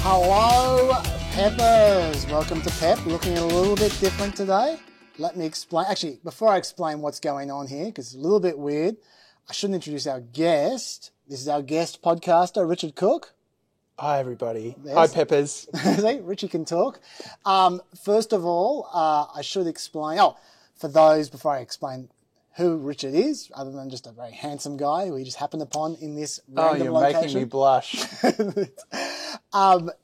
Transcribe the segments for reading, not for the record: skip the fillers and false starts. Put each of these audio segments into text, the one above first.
Hello, Peppers. Welcome to Pep. Looking a little bit different today. Let me explain. Actually, before I explain what's going on here, because it's a little bit weird, I shouldn't introduce our guest. This is our guest podcaster, Richard Cook. Hi, everybody. Hi, Peppers. See, Richie can talk. First of all, I should explain. For those, before I explain who Richard is, other than just a very handsome guy who we just happened upon in this random location. Making me blush.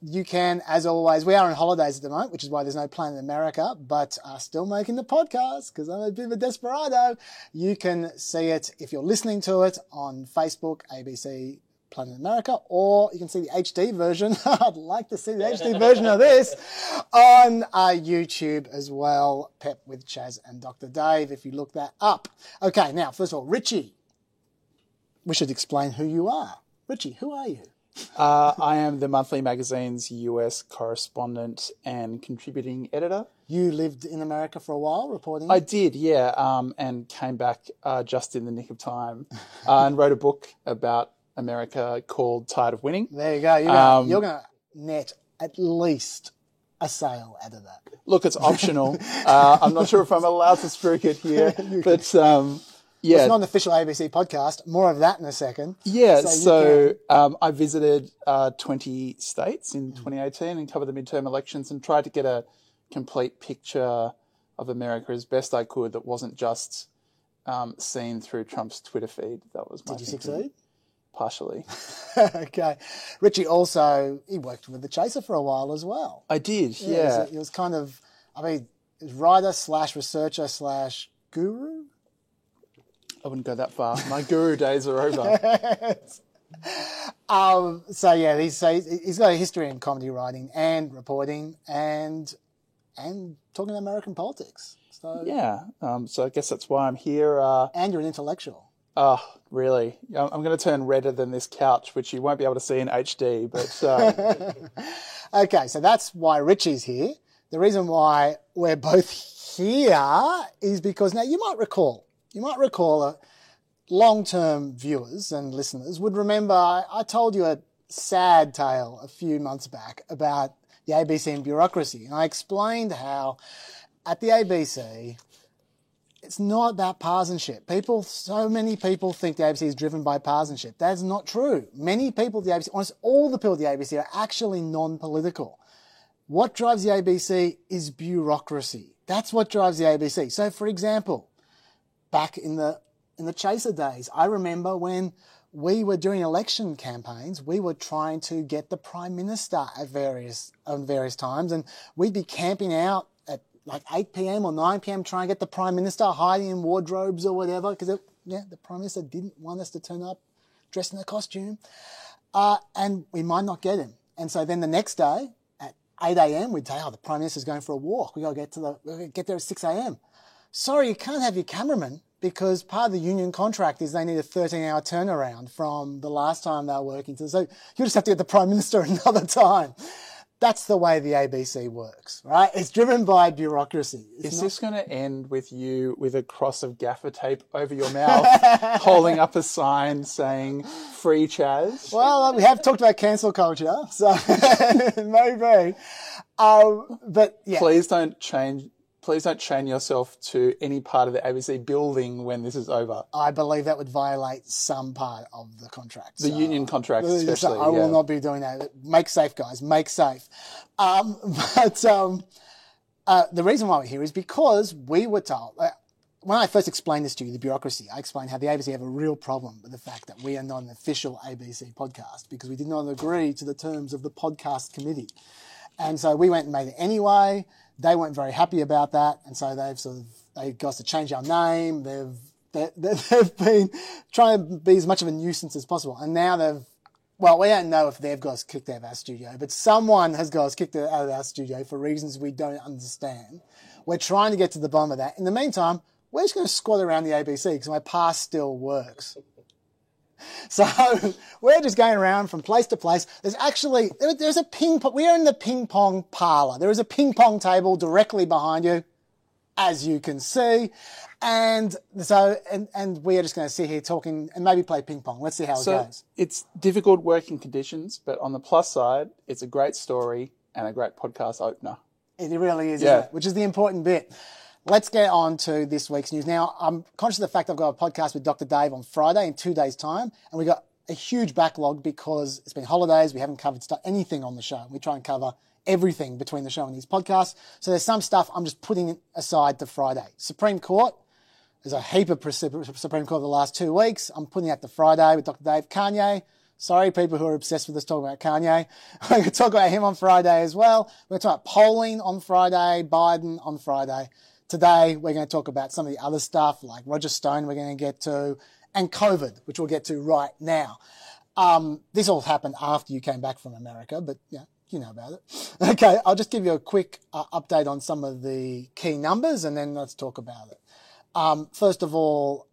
You can, as always, we are on holidays at the moment, which is why there's no Planet America, but still making the podcast because I'm a bit of a desperado. You can see it if you're listening to it on Facebook, ABC Planet America, or you can see the HD version. I'd like to see the HD version of this on YouTube as well. Pep with Chaz and Dr. Dave, if you look that up. Okay, now, first of all, Richie, we should explain who you are. Richie, who are you? I am the monthly magazine's US correspondent and contributing editor. You lived in America for a while, reporting? I did, yeah, and came back just in the nick of time and wrote a book about America called Tired of Winning. There you go. You're going to net at least a sale out of that. Look, it's optional. I'm not sure if I'm allowed to speak it here, but yeah. It's not an official ABC podcast. More of that in a second. Yeah, so I visited 20 states in 2018 and covered the midterm elections and tried to get a complete picture of America as best I could that wasn't just seen through Trump's Twitter feed. That was my Did you succeed? Partially. Okay. Richie also, he worked with The Chaser for a while as well. I did, yeah. He was kind of, it was writer / researcher / guru. I wouldn't go that far. My guru days are over. So yeah, he's got a history in comedy writing and reporting and talking American politics. So yeah. So I guess that's why I'm here. And you're an intellectual. Oh, really? I'm going to turn redder than this couch, which you won't be able to see in HD. But okay, so that's why Richie's here. The reason why we're both here is because now you might recall long-term viewers and listeners would remember I told you a sad tale a few months back about the ABC and bureaucracy, and I explained how at the ABC it's not about partisanship. So many people think the ABC is driven by partisanship. That's not true. Many people at the ABC, almost all the people at the ABC are actually non-political. What drives the ABC is bureaucracy. That's what drives the ABC. So, for example, back in the Chaser days, I remember when we were doing election campaigns, we were trying to get the Prime Minister at various times, and we'd be camping out like 8 p.m. or 9 p.m. trying to get the Prime Minister, hiding in wardrobes or whatever, because the Prime Minister didn't want us to turn up dressed in a costume, and we might not get him. And so then the next day at 8 a.m. we'd say, the Prime Minister's going for a walk. We got to get there at 6 a.m. Sorry, you can't have your cameraman because part of the union contract is they need a 13-hour turnaround from the last time they were working. So you just have to get the Prime Minister another time. That's the way the ABC works, right? It's driven by bureaucracy. Is this going to end with you with a cross of gaffer tape over your mouth, holding up a sign saying "Free Chaz"? Well, we have talked about cancel culture, so maybe. But yeah. Please don't chain yourself to any part of the ABC building when this is over. I believe that would violate some part of the contract. The union contract, especially. I will not be doing that. Make safe, guys. Make safe. The reason why we're here is because we were told, when I first explained this to you, the bureaucracy, I explained how the ABC have a real problem with the fact that we are not an official ABC podcast because we did not agree to the terms of the podcast committee. And so we went and made it anyway. They weren't very happy about that, and so they got us to change our name. They've been trying to be as much of a nuisance as possible, and now we don't know if they've got us kicked out of our studio, but someone has got us kicked out of our studio for reasons we don't understand. We're trying to get to the bottom of that. In the meantime, we're just going to squat around the ABC because my pass still works. So we're just going around from place to place. There's a we are in the ping pong parlor. There is a ping pong table directly behind you. as you can see. And so, and we are just going to sit here talking and maybe play ping pong. Let's see how it goes. It's difficult working conditions, but on the plus side, it's a great story and a great podcast opener. It really is, isn't it? Which is the important bit. Let's get on to this week's news. Now, I'm conscious of the fact I've got a podcast with Dr. Dave on Friday in 2 days' time, and we got a huge backlog because it's been holidays. We haven't covered anything on the show. We try and cover everything between the show and these podcasts. So there's some stuff I'm just putting aside to Friday. Supreme Court. There's a heap of Supreme Court the last 2 weeks. I'm putting that to Friday with Dr. Dave. Kanye. Sorry, people who are obsessed with us talking about Kanye. We're going to talk about him on Friday as well. We're going to talk about polling on Friday, Biden on Friday. Today, we're going to talk about some of the other stuff like Roger Stone we're going to get to, and COVID, which we'll get to right now. This all happened after you came back from America, but yeah, you know about it. Okay, I'll just give you a quick update on some of the key numbers, and then let's talk about it. First of all,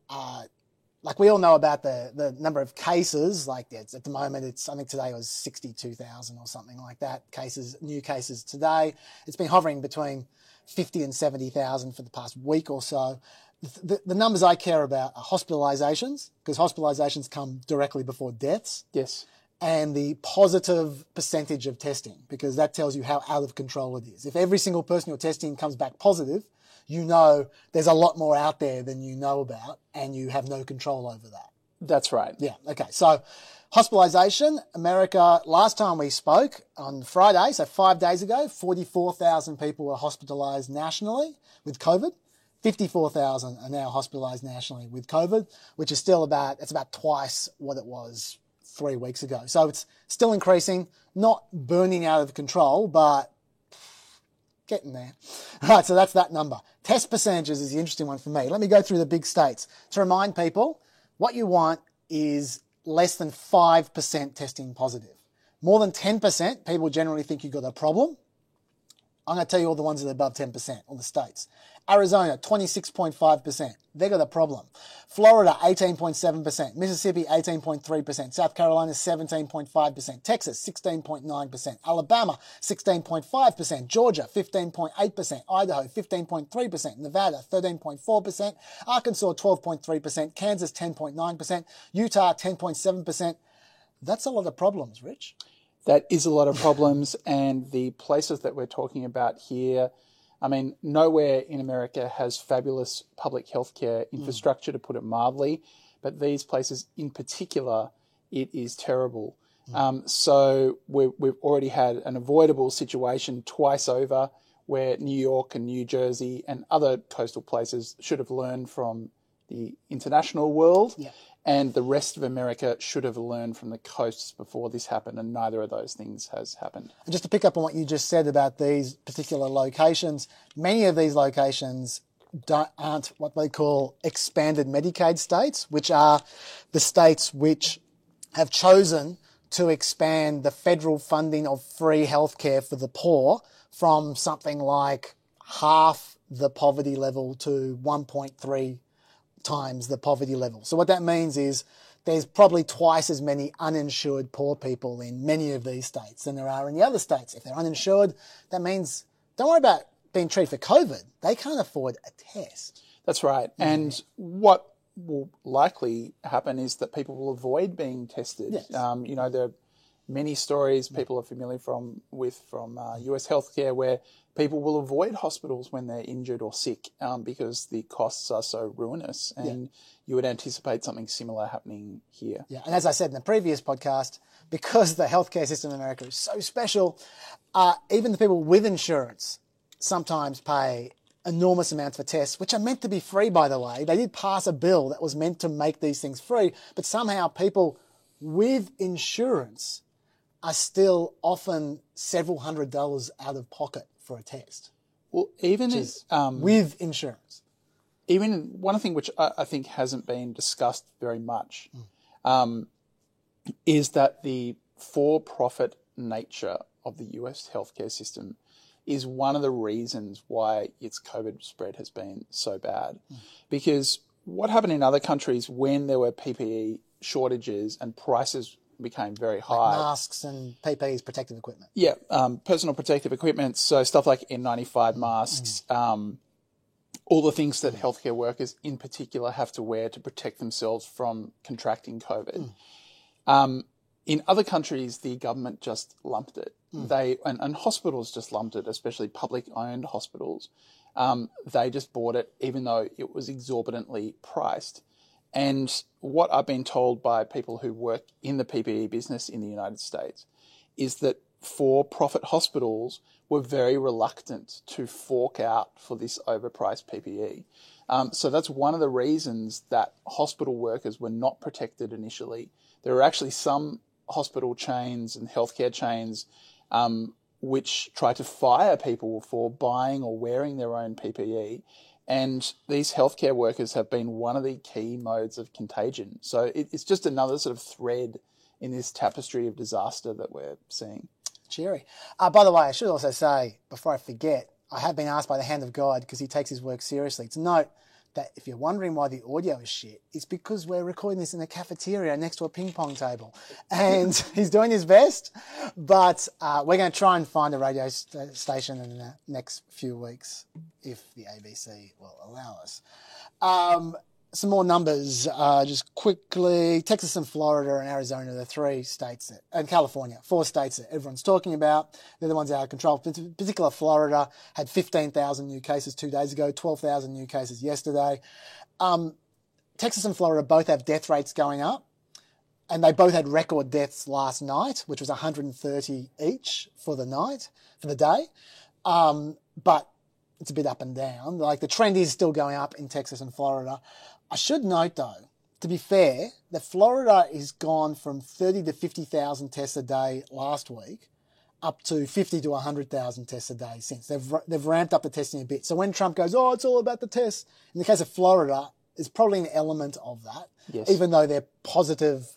like we all know about the number of cases, like at the moment, I think today was 62,000 or something like that, new cases today. It's been hovering between 50 and 70,000 for the past week or so. The numbers I care about are hospitalizations, because hospitalizations come directly before deaths. Yes. And the positive percentage of testing, because that tells you how out of control it is. If every single person you're testing comes back positive, you know there's a lot more out there than you know about, and you have no control over that. That's right. Yeah, okay. So hospitalisation, America, last time we spoke on Friday, so 5 days ago, 44,000 people were hospitalised nationally with COVID. 54,000 are now hospitalised nationally with COVID, which is still about twice what it was 3 weeks ago. So it's still increasing, not burning out of control, but getting there. All right, so that's that number. Test percentages is the interesting one for me. Let me go through the big states. To remind people, what you want is less than 5% testing positive. More than 10%, people generally think you've got a problem. I'm going to tell you all the ones that are above 10%, all the states. Arizona, 26.5%. They got a problem. Florida, 18.7%. Mississippi, 18.3%. South Carolina, 17.5%. Texas, 16.9%. Alabama, 16.5%. Georgia, 15.8%. Idaho, 15.3%. Nevada, 13.4%. Arkansas, 12.3%. Kansas, 10.9%. Utah, 10.7%. That's a lot of problems, Rich. That is a lot of problems, and the places that we're talking about here, I mean, nowhere in America has fabulous public healthcare infrastructure, to put it mildly, but these places in particular, it is terrible. So we've already had an avoidable situation twice over where New York and New Jersey and other coastal places should have learned from the international world. Yeah. And the rest of America should have learned from the coasts before this happened, and neither of those things has happened. And just to pick up on what you just said about these particular locations, many of these locations aren't what they call expanded Medicaid states, which are the states which have chosen to expand the federal funding of free healthcare for the poor from something like half the poverty level to 1.3 times the poverty level. So what that means is there's probably twice as many uninsured poor people in many of these states than there are in the other states. If they're uninsured, that means don't worry about being treated for COVID. They can't afford a test. That's right. Mm-hmm. And what will likely happen is that people will avoid being tested. Yes. There are many stories people are familiar from US healthcare where people will avoid hospitals when they're injured or sick because the costs are so ruinous, and you would anticipate something similar happening here. Yeah, and as I said in the previous podcast, because the healthcare system in America is so special, even the people with insurance sometimes pay enormous amounts for tests, which are meant to be free, by the way. They did pass a bill that was meant to make these things free, but somehow people with insurance are still often several $100s out of pocket for a test. Well, even with insurance. Even one thing which I think hasn't been discussed very much is that the for-profit nature of the US healthcare system is one of the reasons why its COVID spread has been so bad. Because what happened in other countries when there were PPE shortages and prices became very high. Like masks and PPEs, protective equipment. Yeah, personal protective equipment, so stuff like N95 masks, all the things that healthcare workers in particular have to wear to protect themselves from contracting COVID. In other countries, the government just lumped it. And hospitals just lumped it, especially public-owned hospitals. They just bought it, even though it was exorbitantly priced. And what I've been told by people who work in the PPE business in the United States is that for-profit hospitals were very reluctant to fork out for this overpriced PPE. So that's one of the reasons that hospital workers were not protected initially. There were actually some hospital chains and healthcare chains which try to fire people for buying or wearing their own PPE. And these healthcare workers have been one of the key modes of contagion. So it's just another sort of thread in this tapestry of disaster that we're seeing. Cheery. By the way, I should also say, before I forget, I have been asked by the Hand of God, because he takes his work seriously, to note that if you're wondering why the audio is shit, it's because we're recording this in a cafeteria next to a ping pong table. And he's doing his best, but we're going to try and find a radio station in the next few weeks, if the ABC will allow us. Some more numbers, just quickly. Texas and Florida and Arizona, the 3 states, and California, 4 states that everyone's talking about. They're the ones out of control. In particular, Florida had 15,000 new cases 2 days ago, 12,000 new cases yesterday. Texas and Florida both have death rates going up, and they both had record deaths last night, which was 130 each for the day. But it's a bit up and down. Like, the trend is still going up in Texas and Florida. I should note, though, to be fair, that Florida is gone from 30 to 50,000 tests a day last week up to 50 to 100,000 tests a day since. They've ramped up the testing a bit. So when Trump goes, oh, it's all about the tests, in the case of Florida, there's probably an element of that, yes, even though their positive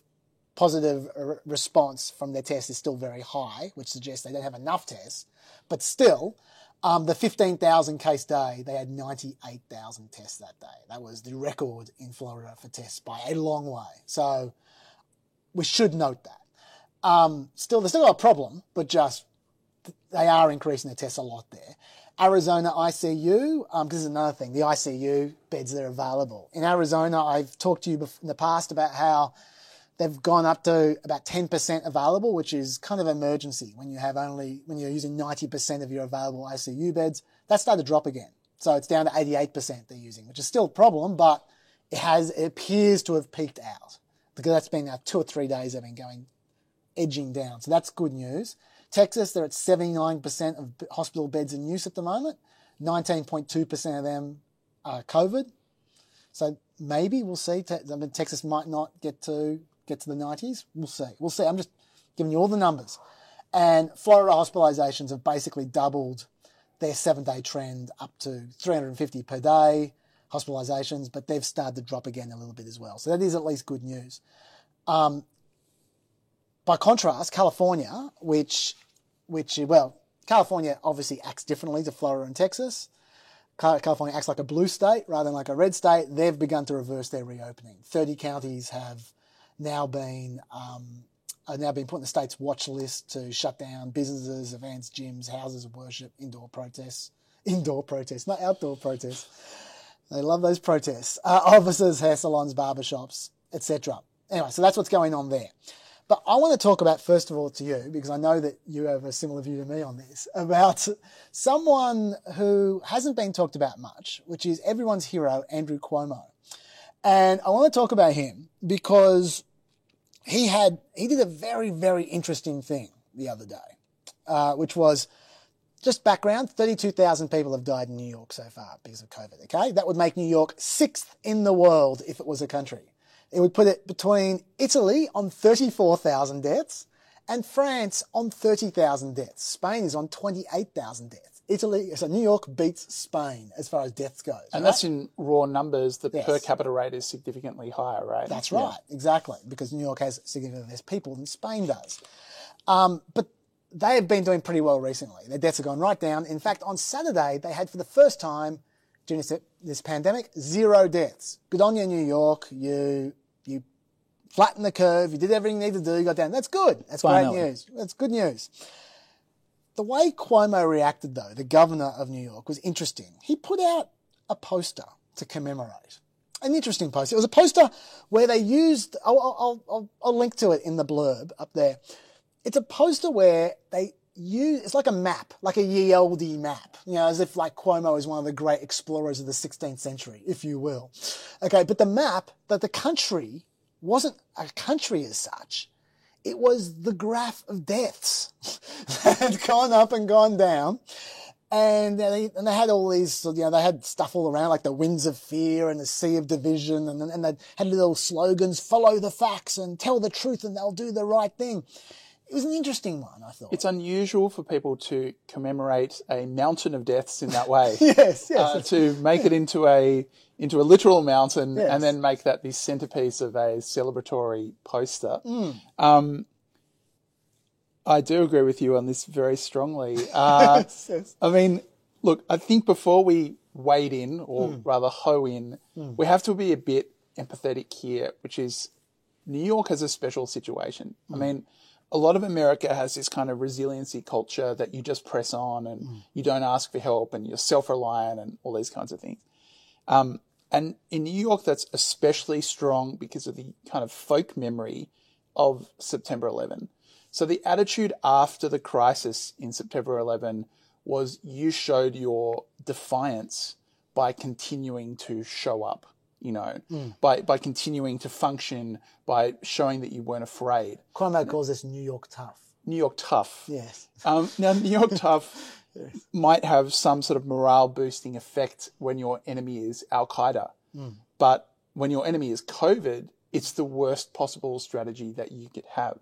response from their test is still very high, which suggests they don't have enough tests. But still, the 15,000 case day, they had 98,000 tests that day. That was the record in Florida for tests by a long way. So we should note that. They've still got a problem, but just they are increasing their tests a lot there. Arizona ICU, because this is another thing, the ICU beds that are available. In Arizona, I've talked to you in the past about how they've gone up to about 10% available, which is kind of emergency when you're using 90% of your available ICU beds. That started to drop again. So it's down to 88% they're using, which is still a problem, but it appears to have peaked out, because that's been now 2 or 3 days they've been edging down. So that's good news. Texas, they're at 79% of hospital beds in use at the moment. 19.2% of them are COVID. So maybe we'll see. Texas might not get to the 90s. We'll see. I'm just giving you all the numbers. And Florida hospitalizations have basically doubled their 7-day trend up to 350 per day hospitalizations, but they've started to drop again a little bit as well. So that is at least good news. By contrast, California, California obviously acts differently to Florida and Texas. California acts like a blue state rather than like a red state. They've begun to reverse their reopening. 30 counties have now been put on the state's watch list to shut down businesses, events, gyms, houses of worship, indoor protests, not outdoor protests. They love those protests. Offices, hair salons, barbershops, etc. Anyway, so that's what's going on there. But I want to talk about, first of all, to you, because I know that you have a similar view to me on this, about someone who hasn't been talked about much, which is everyone's hero, Andrew Cuomo. And I want to talk about him because he did a very, very interesting thing the other day, which was, just background, 32,000 people have died in New York so far because of COVID, okay? That would make New York 6th in the world if it was a country. It would put it between Italy on 34,000 deaths and France on 30,000 deaths. Spain is on 28,000 deaths. New York beats Spain as far as deaths goes. And that's in raw numbers. The per capita rate is significantly higher, right? That's right, exactly, because New York has significantly less people than Spain does. But they have been doing pretty well recently. Their deaths have gone right down. In fact, on Saturday, they had for the first time during this pandemic, 0 deaths. Good on you, New York. You flattened the curve. You did everything you needed to do. You got down. That's good. That's great news. That's good news. The way Cuomo reacted, though, the governor of New York, was interesting. He put out a poster to commemorate. An interesting poster. It was a poster where they used, I'll link to it in the blurb up there. It's a poster where they use, it's like a map, like a ye olde map, you know, as if like Cuomo is one of the great explorers of the 16th century, if you will. Okay, but the map, that the country wasn't a country as such. It was the graph of deaths that had gone up and gone down. And they had all these, you know, they had stuff all around, like the winds of fear and the sea of division. And they had little slogans, follow the facts and tell the truth and they'll do the right thing. It was an interesting one, I thought. It's unusual for people to commemorate a mountain of deaths in that way. Yes. To make it into a literal mountain, yes, and then make that the centerpiece of a celebratory poster. I do agree with you on this very strongly. Yes. I mean, look, I think before we wade in, or rather hoe in, we have to be a bit empathetic here, which is New York has a special situation. I mean, a lot of America has this kind of resiliency culture that you just press on and you don't ask for help and you're self-reliant and all these kinds of things. And in New York, that's especially strong because of the kind of folk memory of September 11. So the attitude after the crisis in September 11 was you showed your defiance by continuing to show up, you know, by continuing to function, by showing that you weren't afraid. Cuomo calls this New York tough. New York tough. Yes. Now, New York tough might have some sort of morale boosting effect when your enemy is Al-Qaeda. But when your enemy is COVID, it's the worst possible strategy that you could have.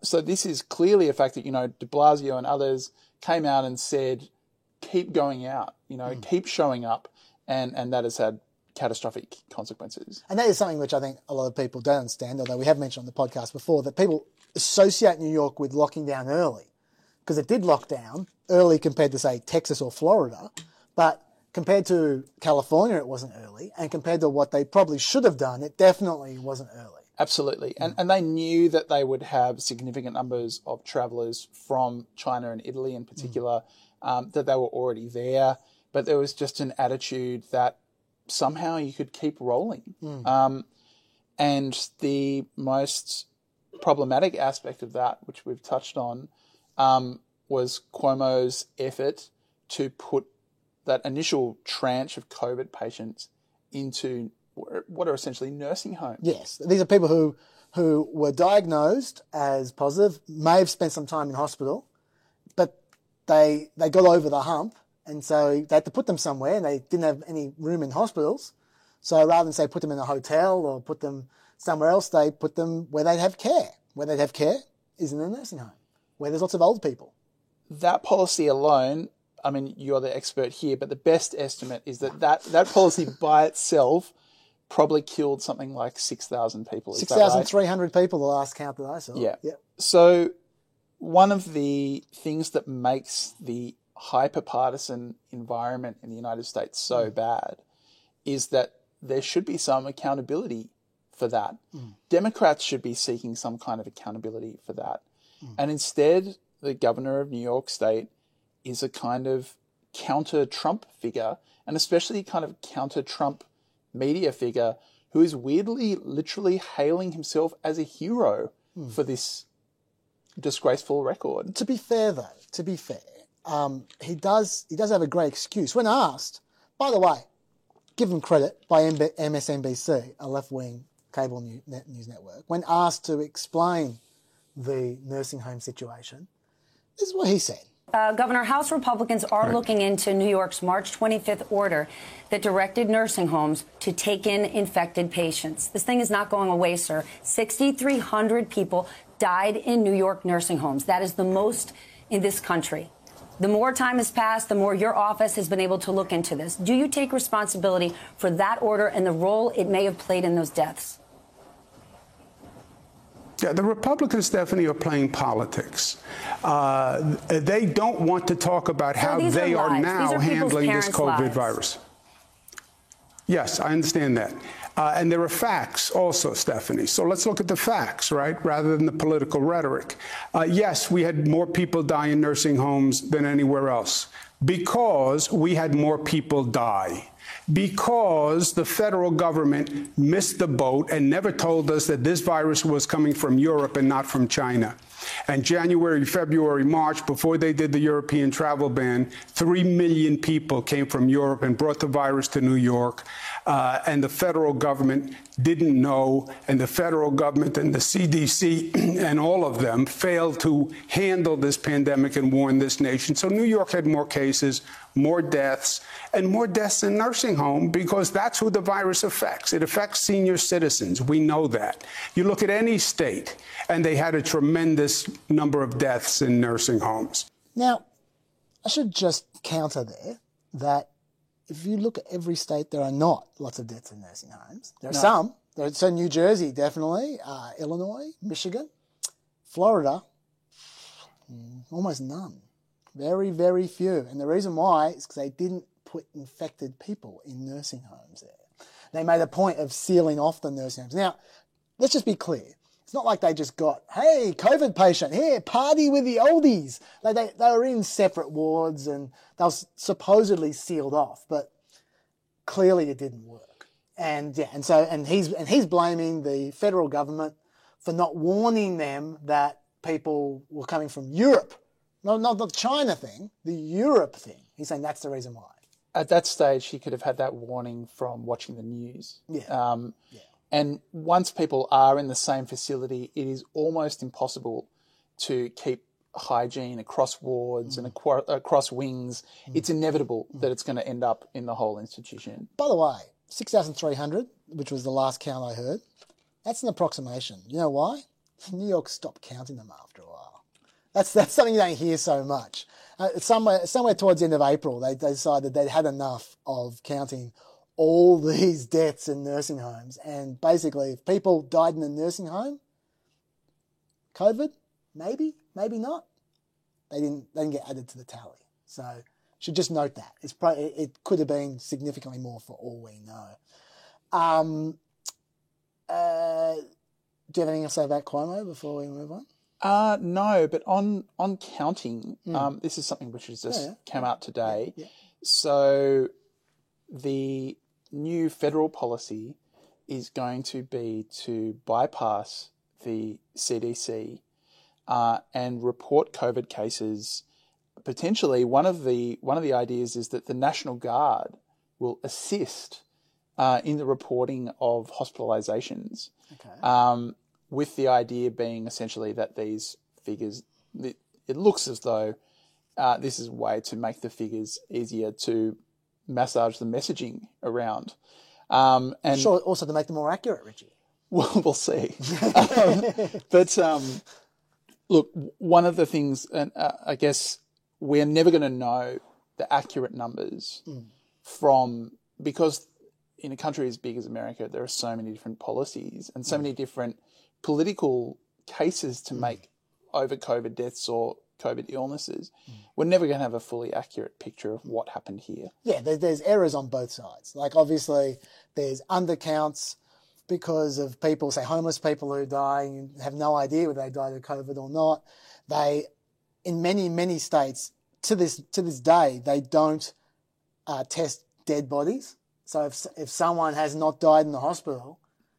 So this is clearly a fact that, you know, de Blasio and others came out and said, keep going out, you know, keep showing up. And that has had catastrophic consequences. And that is something which I think a lot of people don't understand, although we have mentioned on the podcast before, that people associate New York with locking down early, because it did lock down early compared to, say, Texas or Florida. But compared to California, it wasn't early. And compared to what they probably should have done, it definitely wasn't early. Absolutely. And they knew that they would have significant numbers of travellers from China and Italy in particular, that they were already there. But there was just an attitude that somehow you could keep rolling. And the most problematic aspect of that, which we've touched on, was Cuomo's effort to put that initial tranche of COVID patients into what are essentially nursing homes. Yes, these are people who were diagnosed as positive, may have spent some time in hospital, but they got over the hump, and so they had to put them somewhere, and they didn't have any room in hospitals. So rather than say put them in a hotel or put them somewhere else, they put them where they'd have care. Where they'd have care is in a nursing home, where there's lots of old people. That policy alone, I mean, you're the expert here, but the best estimate is that policy by itself probably killed something like 6,000 people. 6,300 people, the last count that I saw. Yeah. Yep. So one of the things that makes the hyper-partisan environment in the United States so bad is that there should be some accountability for that. Democrats should be seeking some kind of accountability for that. And instead, the governor of New York State is a kind of counter-Trump figure, and especially kind of counter-Trump media figure who is weirdly, literally hailing himself as a hero for this disgraceful record. To be fair, he does have a great excuse. When asked, by the way, give him credit, by MSNBC, a left-wing cable news network, when asked to explain the nursing home situation, this is what he said. Governor, House Republicans are looking into New York's March 25th order that directed nursing homes to take in infected patients. This thing is not going away, sir. 6,300 people died in New York nursing homes. That is the most in this country. The more time has passed, the more your office has been able to look into this. Do you take responsibility for that order and the role it may have played in those deaths? Yeah, the Republicans definitely are playing politics. They don't want to talk about how they are now handling this COVID virus. Yes, I understand that. And there are facts also, Stephanie. So let's look at the facts, right, rather than the political rhetoric. Yes, we had more people die in nursing homes than anywhere else because we had more people die. because the federal government missed the boat and never told us that this virus was coming from Europe and not from China. And January, February, March, before they did the European travel ban, 3 million people came from Europe and brought the virus to New York. And the federal government didn't know, and the federal government and the CDC and all of them failed to handle this pandemic and warn this nation. So New York had more cases, more deaths, and more deaths in nursing home because that's who the virus affects. It affects senior citizens. We know that. You look at any state, and they had a tremendous number of deaths in nursing homes. Now, I should just counter there that if you look at every state, there are not lots of deaths in nursing homes. There are some. So New Jersey, definitely. Illinois, Michigan, Florida, almost none. Very, very few. And the reason why is because they didn't put infected people in nursing homes there. They made a point of sealing off the nursing homes. Now, let's just be clear. It's not like they just got, hey, COVID patient, here, party with the oldies. They were in separate wards and they were supposedly sealed off, but clearly it didn't work. And he's blaming the federal government for not warning them that people were coming from Europe. Not the China thing, the Europe thing. He's saying that's the reason why. At that stage, he could have had that warning from watching the news. Yeah. And once people are in the same facility, it is almost impossible to keep hygiene across wards and across wings. It's inevitable that it's going to end up in the whole institution. By the way, 6,300, which was the last count I heard, that's an approximation. You know why? New York stopped counting them after a while. That's something you don't hear so much. Somewhere towards the end of April, they decided they'd had enough of counting all these deaths in nursing homes. And basically, if people died in a nursing home, COVID, maybe not. They didn't get added to the tally. So should just note that. It could have been significantly more for all we know. Do you have anything else to say about Cuomo before we move on? No, but on counting, this is something which has just come out today. Yeah. So the new federal policy is going to be to bypass the CDC and report COVID cases. Potentially, one of the ideas is that the National Guard will assist in the reporting of hospitalizations. Okay. With the idea being essentially that these figures, it looks as though this is a way to make the figures easier to massage the messaging around. And sure, also to make them more accurate, Richie. Well, we'll see. But look, one of the things, and I guess we're never going to know the accurate numbers because in a country as big as America, there are so many different policies and so many different political cases to make over COVID deaths or COVID illnesses. We're never going to have a fully accurate picture of what happened here. Yeah, there's errors on both sides. Like, obviously, there's undercounts because of people, say homeless people who die, and you have no idea whether they died of COVID or not. They, in many states, to this day, they don't test dead bodies. So if someone has not died in the hospital,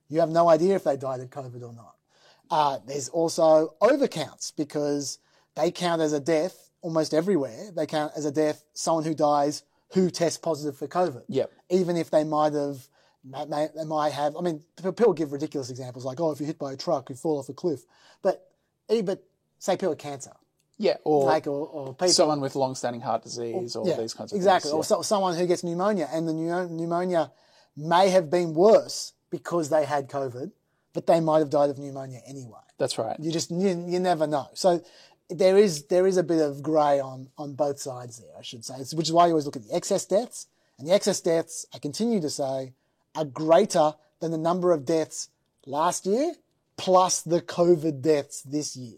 you have no idea if they died of COVID or not. There's also overcounts because they count as a death almost everywhere. They count as a death someone who dies who tests positive for COVID. Yep. Even if they might have, I mean, people give ridiculous examples like, oh, if you're hit by a truck, you fall off a cliff. But say people with cancer. Yeah, or people, someone with long-standing heart disease or these kinds of exactly. things. Or someone who gets pneumonia, and the pneumonia may have been worse because they had COVID, but they might have died of pneumonia anyway. That's right. You never know. So there is a bit of grey on both sides there, I should say, which is why you always look at the excess deaths. And the excess deaths, I continue to say, are greater than the number of deaths last year plus the COVID deaths this year.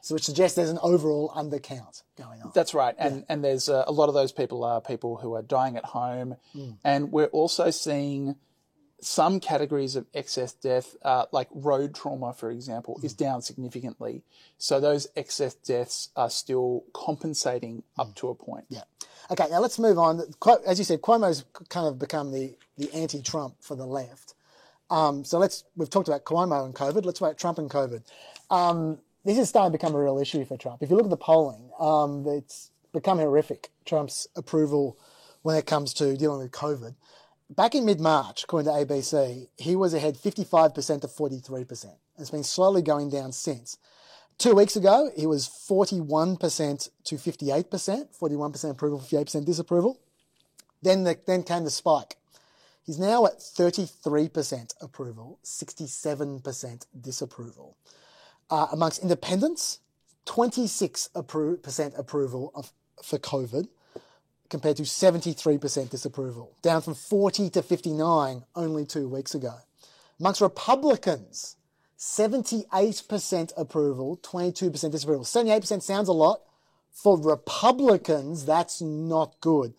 So which suggests there's an overall undercount going on. That's right. And there's a lot of those people are people who are dying at home. And we're also seeing some categories of excess death, like road trauma, for example, is down significantly. So those excess deaths are still compensating up to a point. Yeah. Okay, now let's move on. As you said, Cuomo's kind of become the anti-Trump for the left. We've talked about Cuomo and COVID. Let's talk about Trump and COVID. This is starting to become a real issue for Trump. If you look at the polling, it's become horrific, Trump's approval when it comes to dealing with COVID. Back in mid-March, according to ABC, he was ahead 55% to 43%. It's been slowly going down since. 2 weeks ago, he was 41% to 58%, 41% approval, 58% disapproval. Then came the spike. He's now at 33% approval, 67% disapproval. Amongst independents, 26% approval for COVID, compared to 73% disapproval, down from 40 to 59 only 2 weeks ago. Amongst Republicans, 78% approval, 22% disapproval. 78% sounds a lot. For Republicans, that's not good.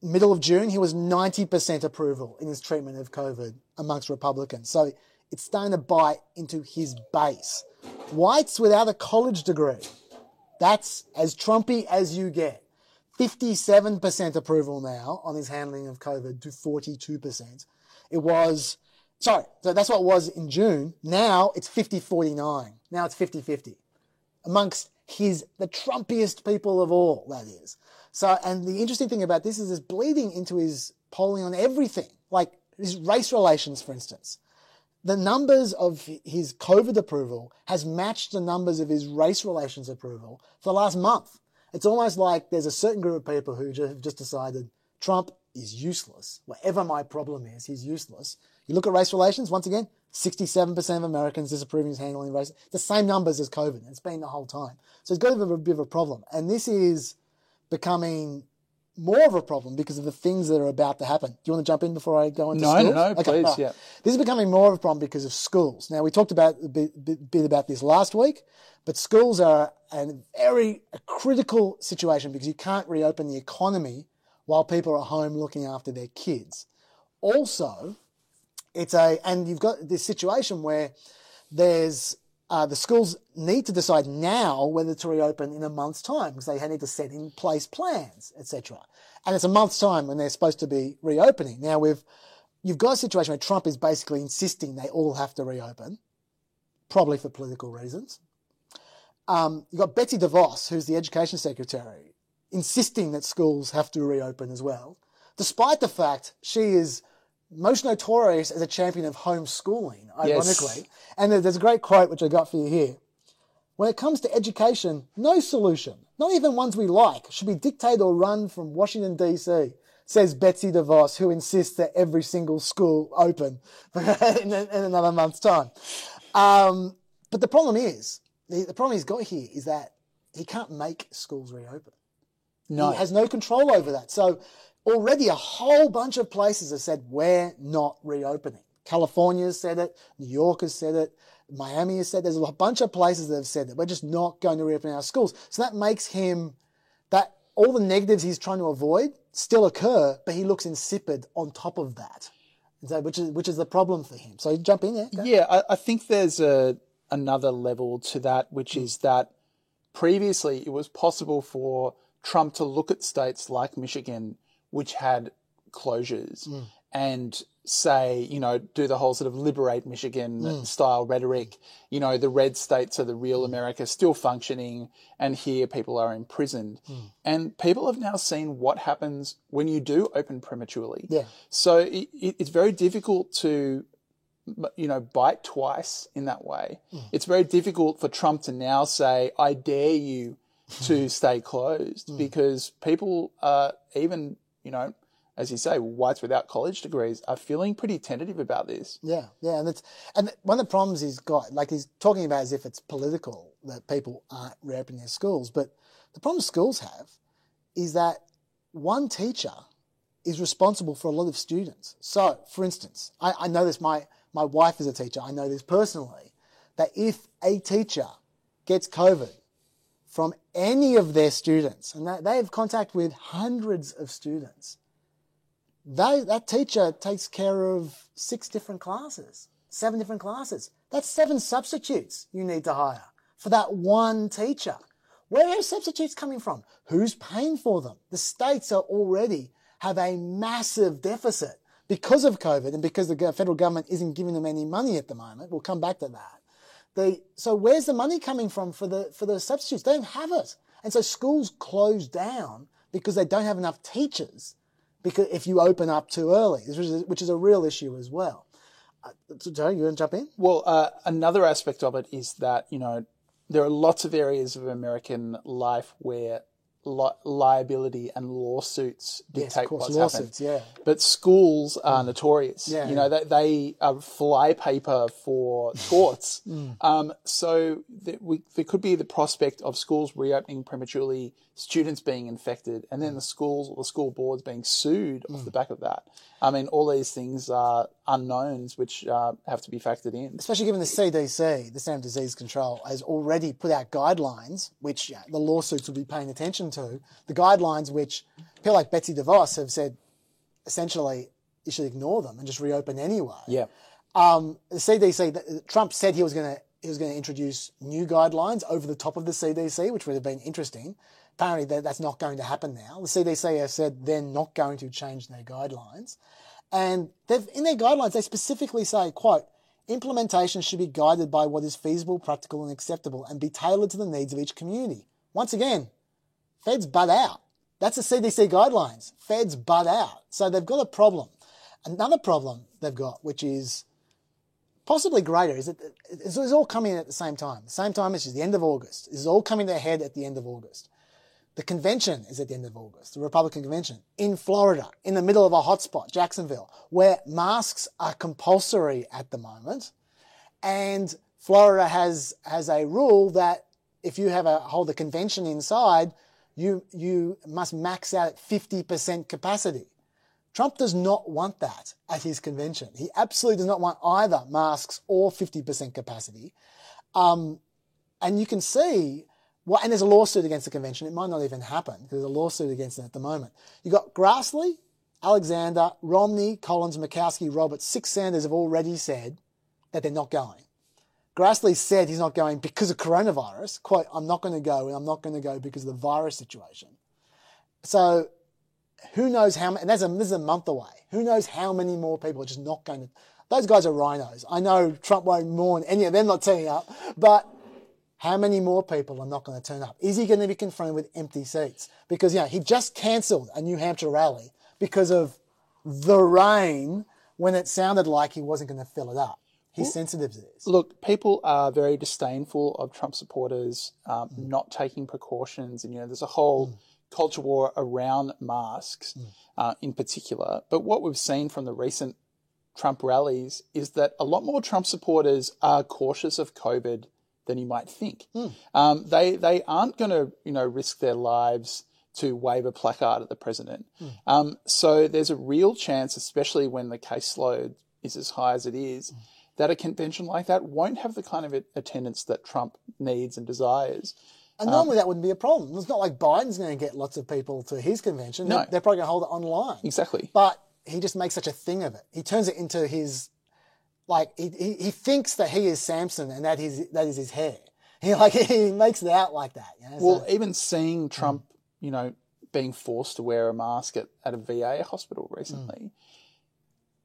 Middle of June, he was 90% approval in his treatment of COVID amongst Republicans. So it's starting to bite into his base. Whites without a college degree, that's as Trumpy as you get. 57% approval now on his handling of COVID to 42%. So that's what it was in June. Now it's 50-49. Now it's 50-50. Amongst the Trumpiest people of all, that is. So, and the interesting thing about this is it's bleeding into his polling on everything, like his race relations, for instance. The numbers of his COVID approval has matched the numbers of his race relations approval for the last month. It's almost like there's a certain group of people who just decided Trump is useless. Whatever my problem is, he's useless. You look at race relations, once again, 67% of Americans disapproving his handling of race. The same numbers as COVID. It's been the whole time. So he's got a bit of a problem. And this is becoming more of a problem because of the things that are about to happen. Do you want to jump in before I go into schools? No, okay, please, yeah. This is becoming more of a problem because of schools. Now, we talked about a bit about this last week, but schools are a critical situation because you can't reopen the economy while people are at home looking after their kids. Also, and you've got this situation where there's the schools need to decide now whether to reopen in a month's time because they need to set in place plans, etc. And it's a month's time when they're supposed to be reopening. Now, you've got a situation where Trump is basically insisting they all have to reopen, probably for political reasons. You've got Betsy DeVos, who's the education secretary, insisting that schools have to reopen as well, despite the fact she is most notorious as a champion of homeschooling, ironically. Yes. And there's a great quote which I got for you here. When it comes to education, no solution, not even ones we like, should be dictated or run from Washington, D.C., says Betsy DeVos, who insists that every single school open in another month's time. But the problem he's got here is that he can't make schools reopen. No. He has no control over that. So already a whole bunch of places have said, we're not reopening. California has said it. New York has said it. Miami has said it. There's a bunch of places that have said that we're just not going to reopen our schools. So that makes him, that all the negatives he's trying to avoid still occur, but he looks insipid on top of that, so, which is the problem for him. So jump in there. Go. Yeah, I think there's another level to that, which is that previously it was possible for Trump to look at states like Michigan, which had closures, and say, do the whole sort of liberate Michigan style rhetoric. The red states are the real America, still functioning, and here people are imprisoned. And people have now seen what happens when you do open prematurely. Yeah. So it's very difficult to, bite twice in that way. It's very difficult for Trump to now say, I dare you to stay closed, because people are even, as you say, whites without college degrees are feeling pretty tentative about this. Yeah, and one of the problems he's got, like he's talking about as if it's political that people aren't reopening their schools, but the problem schools have is that one teacher is responsible for a lot of students. So, for instance, I know this, my wife is a teacher, I know this personally, that if a teacher gets COVID from any of their students, and they have contact with hundreds of students, that teacher takes care of 6 different classes, 7 different classes. That's 7 substitutes you need to hire for that one teacher. Where are substitutes coming from? Who's paying for them? The states are already have a massive deficit because of COVID and because the federal government isn't giving them any money at the moment. We'll come back to that. So where's the money coming from for the substitutes? They don't have it. And so schools close down because they don't have enough teachers, because if you open up too early, which is a real issue as well. Joe, you want to jump in? Well, another aspect of it is that, there are lots of areas of American life where liability and lawsuits dictate what's happened. Yeah. But schools are notorious. Yeah. They are flypaper for torts. So there could be the prospect of schools reopening prematurely, students being infected, and then the schools or the school boards being sued off the back of that. I mean, all these things are unknowns which have to be factored in. Especially given the CDC, the Centers for Disease Control, has already put out guidelines, which the lawsuits will be paying attention to. The guidelines which people like Betsy DeVos have said, essentially, you should ignore them and just reopen anyway. Yeah. The CDC, Trump said he was going to introduce new guidelines over the top of the CDC, which would have been interesting. Apparently, that's not going to happen now. The CDC has said they're not going to change their guidelines. And in their guidelines, they specifically say, quote, implementation should be guided by what is feasible, practical, and acceptable and be tailored to the needs of each community. Once again, feds butt out. That's the CDC guidelines. Feds butt out. So they've got a problem. Another problem they've got, which is possibly greater, is that it's all coming in at the same time. The same time, which is the end of August. This is all coming to a head at the end of August. The convention is at the end of August, the Republican convention, in Florida, in the middle of a hotspot, Jacksonville, where masks are compulsory at the moment. And Florida has a rule that if you hold a convention inside, you must max out at 50% capacity. Trump does not want that at his convention. He absolutely does not want either masks or 50% capacity. And you can see, and there's a lawsuit against the convention. It might not even happen because there's a lawsuit against it at the moment. You've got Grassley, Alexander, Romney, Collins, Murkowski, Roberts. 6 senators have already said that they're not going. Grassley said he's not going because of coronavirus. Quote, I'm not going to go, and I'm not going to go because of the virus situation. So who knows how many, and this is a month away. Who knows how many more people are just not going to. Those guys are rhinos. I know Trump won't mourn any of them not turning up, but how many more people are not going to turn up? Is he going to be confronted with empty seats? Because, he just cancelled a New Hampshire rally because of the rain when it sounded like he wasn't going to fill it up. He's sensitive to this. Look, people are very disdainful of Trump supporters not taking precautions. And, there's a whole culture war around masks in particular. But what we've seen from the recent Trump rallies is that a lot more Trump supporters are cautious of COVID than you might think. They aren't going to, risk their lives to wave a placard at the president. So there's a real chance, especially when the caseload is as high as it is, that a convention like that won't have the kind of attendance that Trump needs and desires. And normally that wouldn't be a problem. It's not like Biden's going to get lots of people to his convention. No. They're probably going to hold it online. Exactly. But he just makes such a thing of it. He turns it into his... he thinks that he is Samson and that is his hair. He makes it out like that. Well, even seeing Trump, being forced to wear a mask at a VA hospital recently,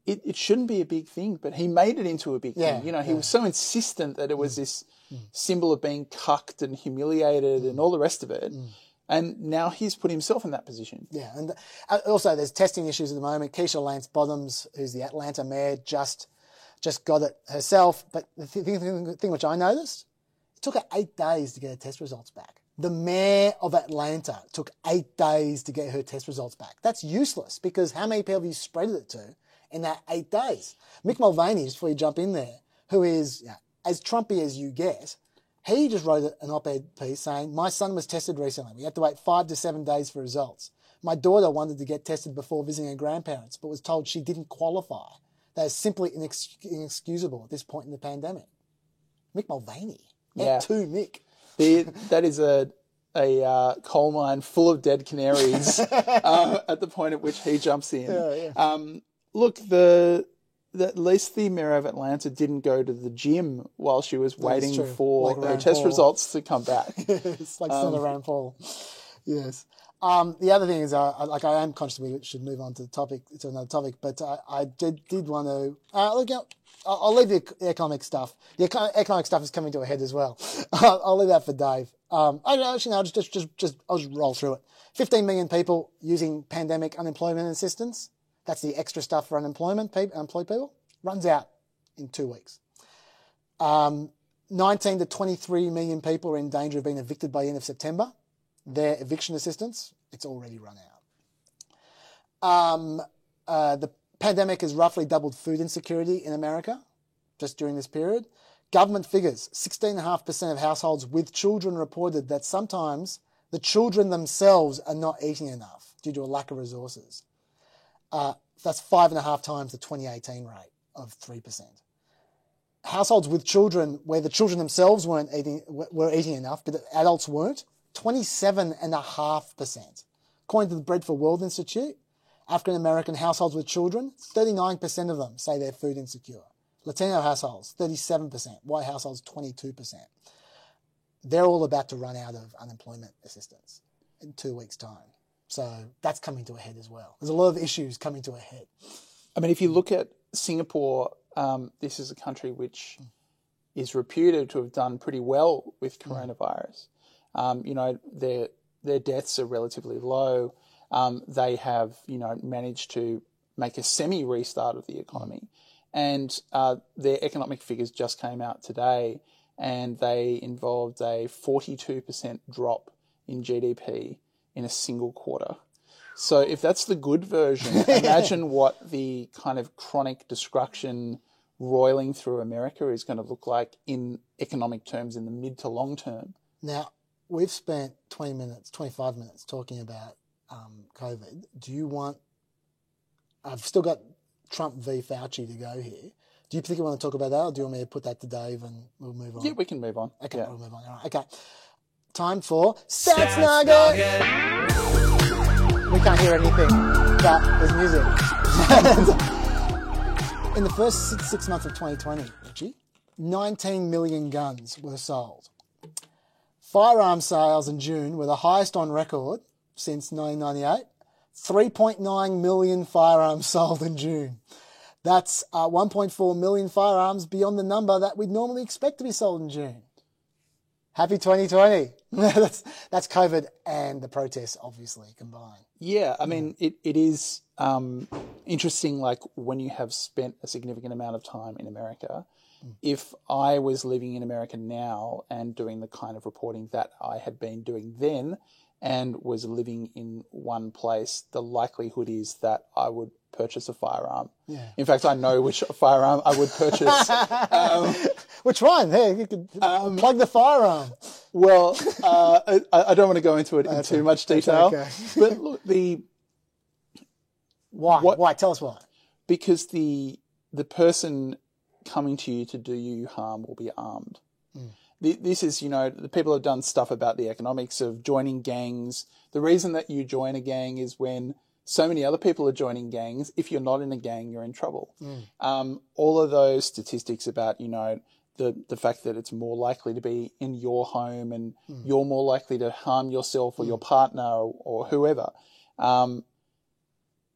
it shouldn't be a big thing, but he made it into a big thing. He was so insistent that it was this symbol of being cucked and humiliated and all the rest of it. And now he's put himself in that position. Yeah, and also there's testing issues at the moment. Keisha Lance Bottoms, who's the Atlanta mayor, just got it herself. But the thing which I noticed, it took her 8 days to get her test results back. The mayor of Atlanta took 8 days to get her test results back. That's useless because how many people have you spread it to in that 8 days? Mick Mulvaney, just before you jump in there, who is as Trumpy as you get, he just wrote an op-ed piece saying, my son was tested recently. We had to wait 5 to 7 days for results. My daughter wanted to get tested before visiting her grandparents, but was told she didn't qualify. That is simply inexcusable at this point in the pandemic. Mick Mulvaney. Yeah. Too, Mick. That is a a coal mine full of dead canaries at the point at which he jumps in. Look, at least the Mayor of Atlanta didn't go to the gym while she was waiting for her test results to come back. It's like Senator Rand Paul. Yes. The other thing is, I am conscious we should move on to another topic, but I did want to look out. I'll leave the economic stuff. The economic stuff is coming to a head as well. I'll leave that for Dave. I'll just roll through it. 15 million people using pandemic unemployment assistance. That's the extra stuff for unemployed people. Runs out in 2 weeks. 19 to 23 million people are in danger of being evicted by the end of September. Their eviction assistance, it's already run out. The pandemic has roughly doubled food insecurity in America just during this period. Government figures, 16.5% of households with children reported that sometimes the children themselves are not eating enough due to a lack of resources. That's 5.5 times the 2018 rate of 3%. Households with children where the children themselves were eating enough, but the adults weren't, 27.5%. According to the Bread for World Institute, African-American households with children, 39% of them say they're food insecure. Latino households, 37%. White households, 22%. They're all about to run out of unemployment assistance in 2 weeks' time. So that's coming to a head as well. There's a lot of issues coming to a head. I mean, if you look at Singapore, this is a country which is reputed to have done pretty well with coronavirus. Their deaths are relatively low. They have, managed to make a semi-restart of the economy. And their economic figures just came out today, and they involved a 42% drop in GDP in a single quarter. So if that's the good version, imagine what the kind of chronic destruction roiling through America is going to look like in economic terms in the mid to long term. Now, we've spent 25 minutes talking about COVID. I've still got Trump v. Fauci to go here. Do you think you want to talk about that, or do you want me to put that to Dave and we'll move on? Yeah, we can move on. Okay, yeah. We'll move on. All right. Okay. Time for Stats Nugget. We can't hear anything, but there's music. In the first 6 months of 2020, Richie, 19 million guns were sold. Firearm sales in June were the highest on record since 1998. 3.9 million firearms sold in June. That's 1.4 million firearms beyond the number that we'd normally expect to be sold in June. Happy 2020. That's COVID and the protests, obviously, combined. Yeah, I mean, it is interesting, like, when you have spent a significant amount of time in America. If I was living in America now and doing the kind of reporting that I had been doing then and was living in one place, the likelihood is that I would purchase a firearm. Yeah. In fact, I know which firearm I would purchase. Which one? Hey, you could plug the firearm. Well, I don't want to go into it in too much detail. Okay. But look, Why? Why? Tell us why. Because the person coming to you to do you harm will be armed. This is, the people have done stuff about the economics of joining gangs. The reason that you join a gang is when so many other people are joining gangs. If you're not in a gang, you're in trouble. All of those statistics about, the fact that it's more likely to be in your home and you're more likely to harm yourself or your partner or whoever.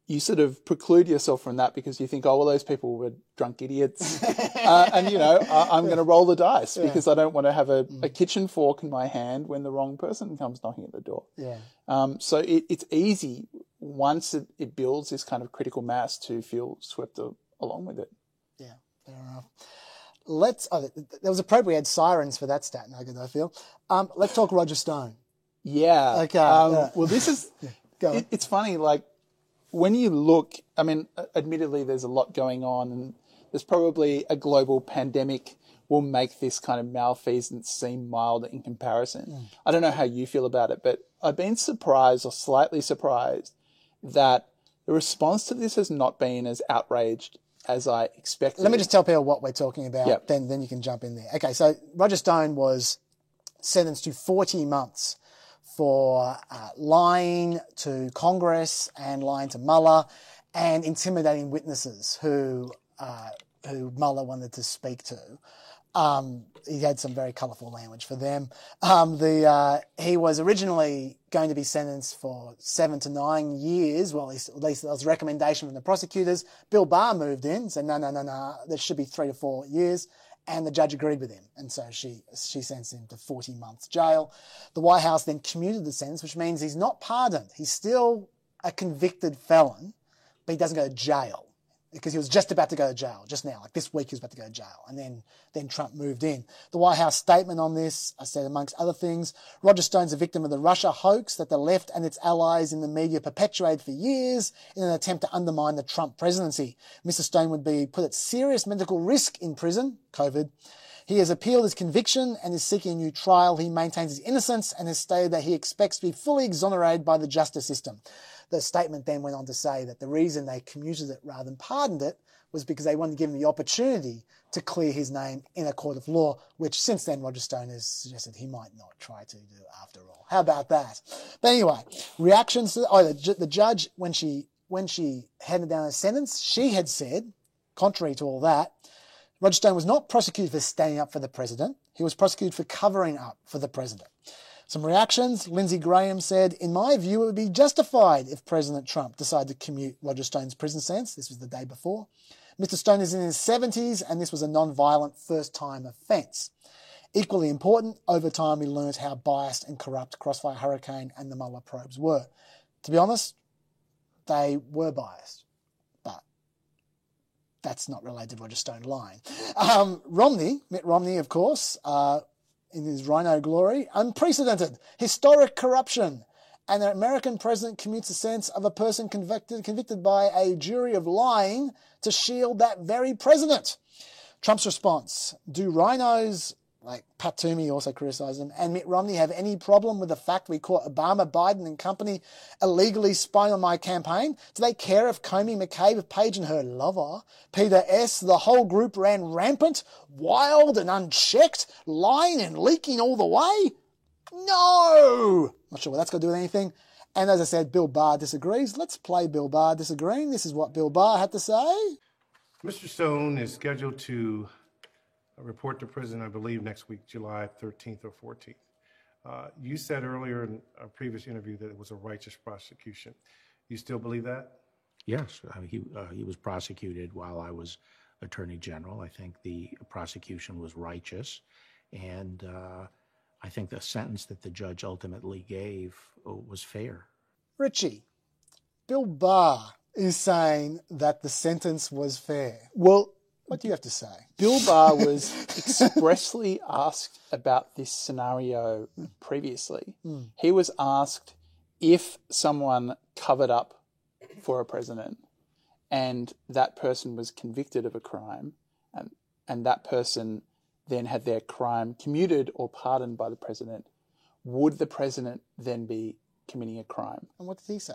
You sort of preclude yourself from that because you think, oh, well, those people were drunk idiots. I'm going to roll the dice because I don't want to have a kitchen fork in my hand when the wrong person comes knocking at the door. Yeah. So it's easy once it builds this kind of critical mass to feel swept along with it. Yeah, fair enough. There was appropriate. We had sirens for that stat nugget, I feel. Let's talk Roger Stone. Yeah. Okay. Well, this is, it's funny, like, when you look, I mean, admittedly, there's a lot going on, and there's probably a global pandemic will make this kind of malfeasance seem mild in comparison. I don't know how you feel about it, but I've been surprised or slightly surprised that the response to this has not been as outraged as I expected. Let me just tell people what we're talking about, yep. then you can jump in there. Okay, so Roger Stone was sentenced to 40 months for lying to Congress and lying to Mueller and intimidating witnesses who Mueller wanted to speak to. He had some very colourful language for them. He was originally going to be sentenced for 7 to 9 years. Well, at least that was a recommendation from the prosecutors. Bill Barr moved in, said, no, there should be 3 to 4 years. And the judge agreed with him. And so she sentenced him to 40 months jail. The White House then commuted the sentence, which means he's not pardoned. He's still a convicted felon, but he doesn't go to jail. Because he was just about to go to jail, just now. Like this week he was about to go to jail. And then Trump moved in. The White House statement on this, I said amongst other things, Roger Stone's a victim of the Russia hoax that the left and its allies in the media perpetuated for years in an attempt to undermine the Trump presidency. Mr. Stone would be put at serious medical risk in prison, COVID. He has appealed his conviction and is seeking a new trial. He maintains his innocence and has stated that he expects to be fully exonerated by the justice system. The statement then went on to say that the reason they commuted it rather than pardoned it was because they wanted to give him the opportunity to clear his name in a court of law, which since then Roger Stone has suggested he might not try to do after all. How about that? But anyway, reactions to the judge, when she handed down a sentence, she had said, contrary to all that, Roger Stone was not prosecuted for standing up for the president. He was prosecuted for covering up for the president. Some reactions. Lindsey Graham said, in my view, it would be justified if President Trump decided to commute Roger Stone's prison sentence. This was the day before. Mr. Stone is in his 70s, and this was a non-violent first-time offence. Equally important, over time we learned how biased and corrupt Crossfire Hurricane and the Mueller probes were. To be honest, they were biased, but that's not related to Roger Stone lying. Mitt Romney, of course, in his rhino glory, unprecedented, historic corruption. And the American president commutes the sentence of a person convicted by a jury of lying to shield that very president. Trump's response, do rhinos, like Pat Toomey also criticised him, and Mitt Romney have any problem with the fact we caught Obama, Biden and company illegally spying on my campaign? Do they care if Comey, McCabe, Page and her lover, Peter S., the whole group ran rampant, wild and unchecked, lying and leaking all the way? No! Not sure what that's got to do with anything. And as I said, Bill Barr disagrees. Let's play Bill Barr disagreeing. This is what Bill Barr had to say. Mr. Stone is scheduled to report to prison, I believe, next week, July 13th or 14th. You said earlier in a previous interview that it was a righteous prosecution. You still believe that? Yes. He was prosecuted while I was Attorney General. I think the prosecution was righteous. And I think the sentence that the judge ultimately gave was fair. Richie, Bill Barr is saying that the sentence was fair. Well, what do you have to say? Bill Barr was expressly asked about this scenario previously. He was asked if someone covered up for a president and that person was convicted of a crime and that person then had their crime commuted or pardoned by the president, would the president then be committing a crime? And what did he say?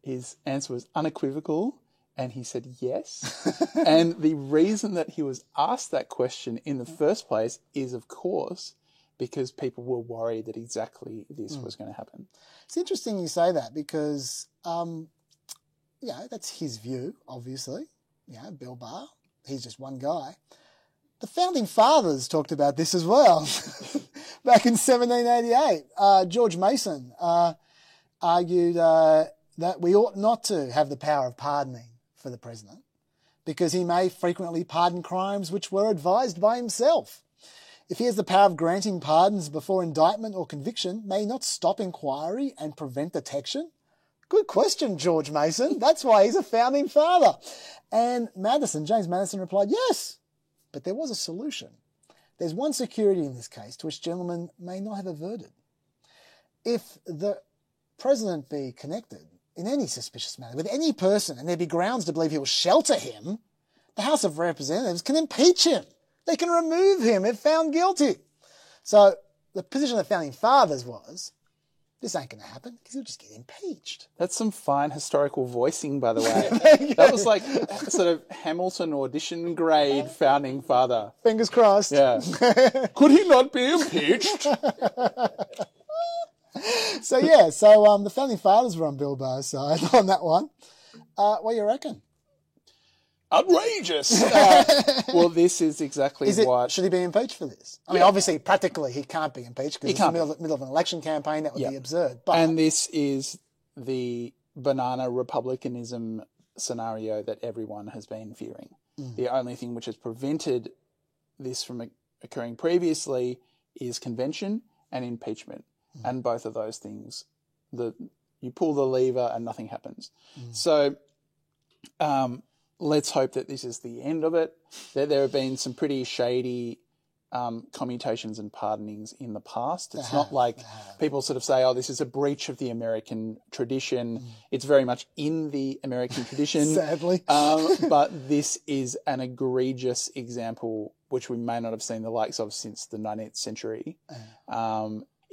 His answer was unequivocal, and he said yes. And the reason that he was asked that question in the first place is, of course, because people were worried that exactly this was going to happen. It's interesting you say that because, that's his view, obviously. Bill Barr, he's just one guy. The Founding Fathers talked about this as well. Back in 1788, George Mason argued that we ought not to have the power of pardoning for the president because he may frequently pardon crimes which were advised by himself. If he has the power of granting pardons before indictment or conviction, may he not stop inquiry and prevent detection? Good question, George Mason. That's why he's a Founding Father. And James Madison replied, yes. But there was a solution. There's one security in this case to which gentlemen may not have averted. If the president be connected in any suspicious manner with any person and there be grounds to believe he will shelter him, the House of Representatives can impeach him. They can remove him if found guilty. So the position of the Founding Fathers was, this ain't going to happen because he'll just get impeached. That's some fine historical voicing, by the way. That was like sort of Hamilton audition grade Founding Father. Fingers crossed. Yeah. Could he not be impeached? So the founding fathers were on Bill Barr's side on that one. What do you reckon? Outrageous. Well, this is exactly what... Should he be impeached for this? I mean, obviously, practically, he can't be impeached because it's in the middle of an election campaign. That would be absurd. But... And this is the banana republicanism scenario that everyone has been fearing. The only thing which has prevented this from occurring previously is convention and impeachment. And both of those things, you pull the lever and nothing happens. So let's hope that this is the end of it, that there have been some pretty shady commutations and pardonings in the past. It's not like people sort of say, oh, this is a breach of the American tradition. It's very much in the American tradition. Sadly. But this is an egregious example which we may not have seen the likes of since the 19th century.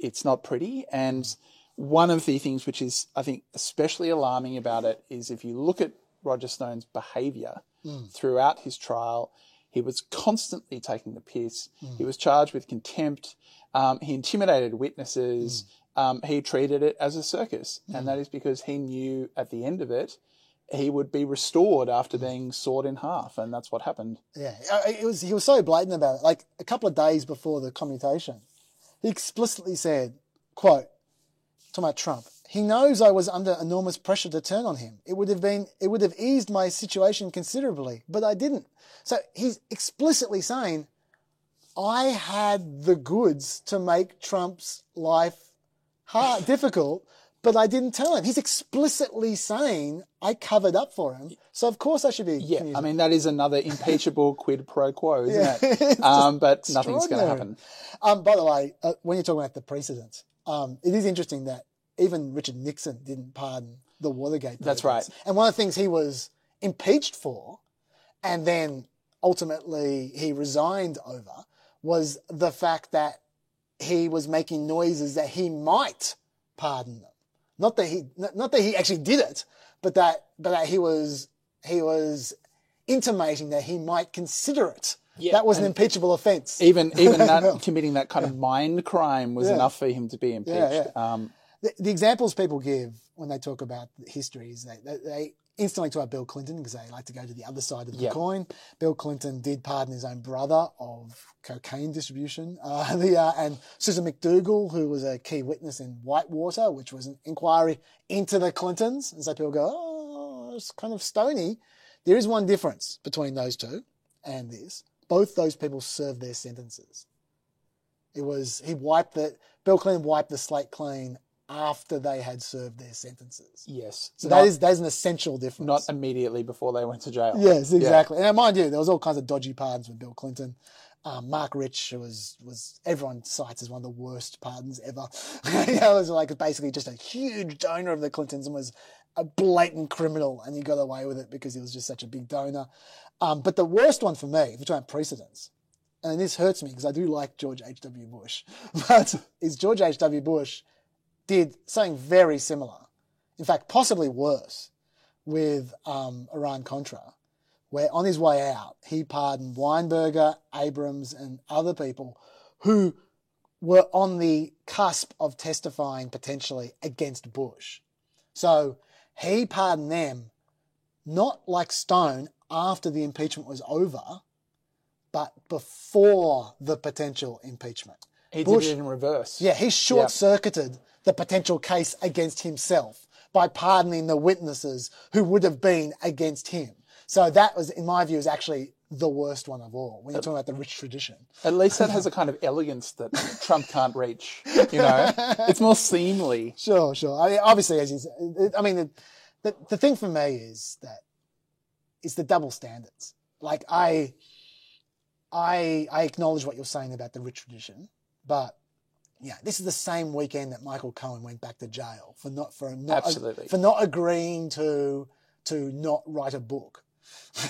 It's not pretty. And one of the things which is, I think, especially alarming about it is if you look at Roger Stone's behaviour throughout his trial, he was constantly taking the piss. He was charged with contempt. He intimidated witnesses. He treated it as a circus. And that is because he knew at the end of it, he would be restored after being sawed in half. And that's what happened. Yeah, he was so blatant about it. Like a couple of days before the commutation, he explicitly said, quote, talking about Trump, he knows I was under enormous pressure to turn on him. It would have eased my situation considerably, but I didn't. So he's explicitly saying, I had the goods to make Trump's life difficult, but I didn't tell him. He's explicitly saying, I covered up for him, so of course I should be. Yeah, I mean, that is another impeachable quid pro quo, isn't it? But nothing's going to happen. By the way, when you're talking about the precedents, it is interesting that even Richard Nixon didn't pardon the Watergate papers. That's right. And one of the things he was impeached for, and then ultimately he resigned over, was the fact that he was making noises that he might pardon them. Not that he actually did it, but that he was intimating that he might consider it. Yeah, that was an impeachable offence. Even that, committing that kind of mind crime was enough for him to be impeached. The examples people give when they talk about history is they instantly talk about Bill Clinton because they like to go to the other side of the coin. Bill Clinton did pardon his own brother of cocaine distribution. And Susan McDougal, who was a key witness in Whitewater, which was an inquiry into the Clintons. And so people go, oh, it's kind of stony. There is one difference between those two and this. Both those people served their sentences. Bill Clinton wiped the slate clean after they had served their sentences. Yes. So that is an essential difference. Not immediately before they went to jail. Yes, exactly. Yeah. And mind you, there was all kinds of dodgy pardons with Bill Clinton. Mark Rich, who was everyone cites as one of the worst pardons ever. It was like basically just a huge donor of the Clintons and was a blatant criminal, and he got away with it because he was just such a big donor. But the worst one for me, if we're talking precedents, and this hurts me because I do like George H.W. Bush, but is George H.W. Bush did something very similar, in fact, possibly worse, with Iran-Contra, where on his way out, he pardoned Weinberger, Abrams, and other people who were on the cusp of testifying potentially against Bush. So he pardoned them, not like Stone, after the impeachment was over, but before the potential impeachment. He did it in reverse. Yeah, he short-circuited the potential case against himself by pardoning the witnesses who would have been against him. So that was, in my view, is actually the worst one of all when you're talking about the rich tradition. At least that has a kind of elegance that Trump can't reach, you know? It's more seemly. Sure. I mean, obviously, as you said, I mean, the thing for me is that it's the double standards. Like, I acknowledge what you're saying about the rich tradition, but yeah, this is the same weekend that Michael Cohen went back to jail for not agreeing to not write a book.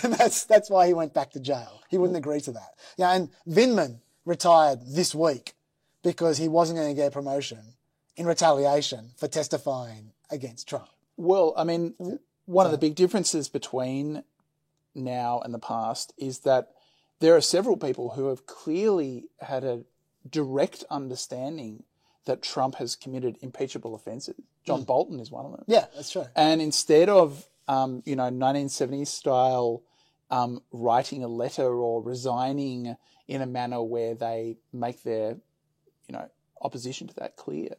That's why he went back to jail. He wouldn't agree to that. Yeah, and Vindman retired this week because he wasn't going to get a promotion in retaliation for testifying against Trump. Well, I mean, one of the big differences between now and the past is that there are several people who have clearly had a direct understanding that Trump has committed impeachable offences. John Bolton is one of them. Yeah, that's true. And instead of, 1970s style writing a letter or resigning in a manner where they make their, opposition to that clear,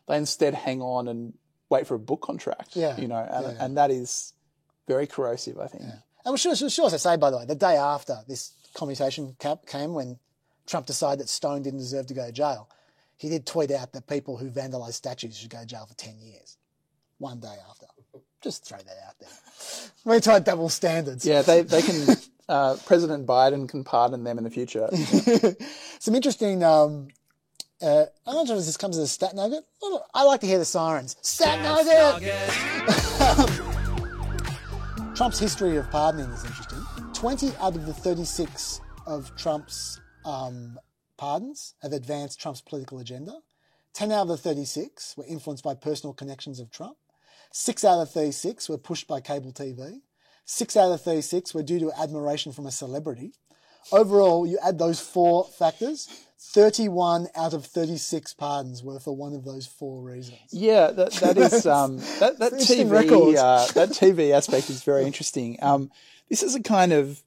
they instead hang on and wait for a book contract, and that is very corrosive, I think. Yeah. And we should also say, by the way, the day after this commutation came, when Trump decided that Stone didn't deserve to go to jail, he did tweet out that people who vandalise statues should go to jail for 10 years. One day after. Just throw that out there. We're trying double standards. Yeah, they can, President Biden can pardon them in the future. Some interesting, I'm not sure if this comes as a stat nugget. I like to hear the sirens. Stat nugget! Trump's history of pardoning is interesting. 20 out of the 36 of Trump's pardons have advanced Trump's political agenda. 10 out of the 36 were influenced by personal connections of Trump. 6 out of 36 were pushed by cable TV. 6 out of 36 were due to admiration from a celebrity. Overall, you add those 4 factors, 31 out of 36 pardons were for one of those 4 reasons. Yeah, that is that TV that TV aspect is very interesting. This is a kind of,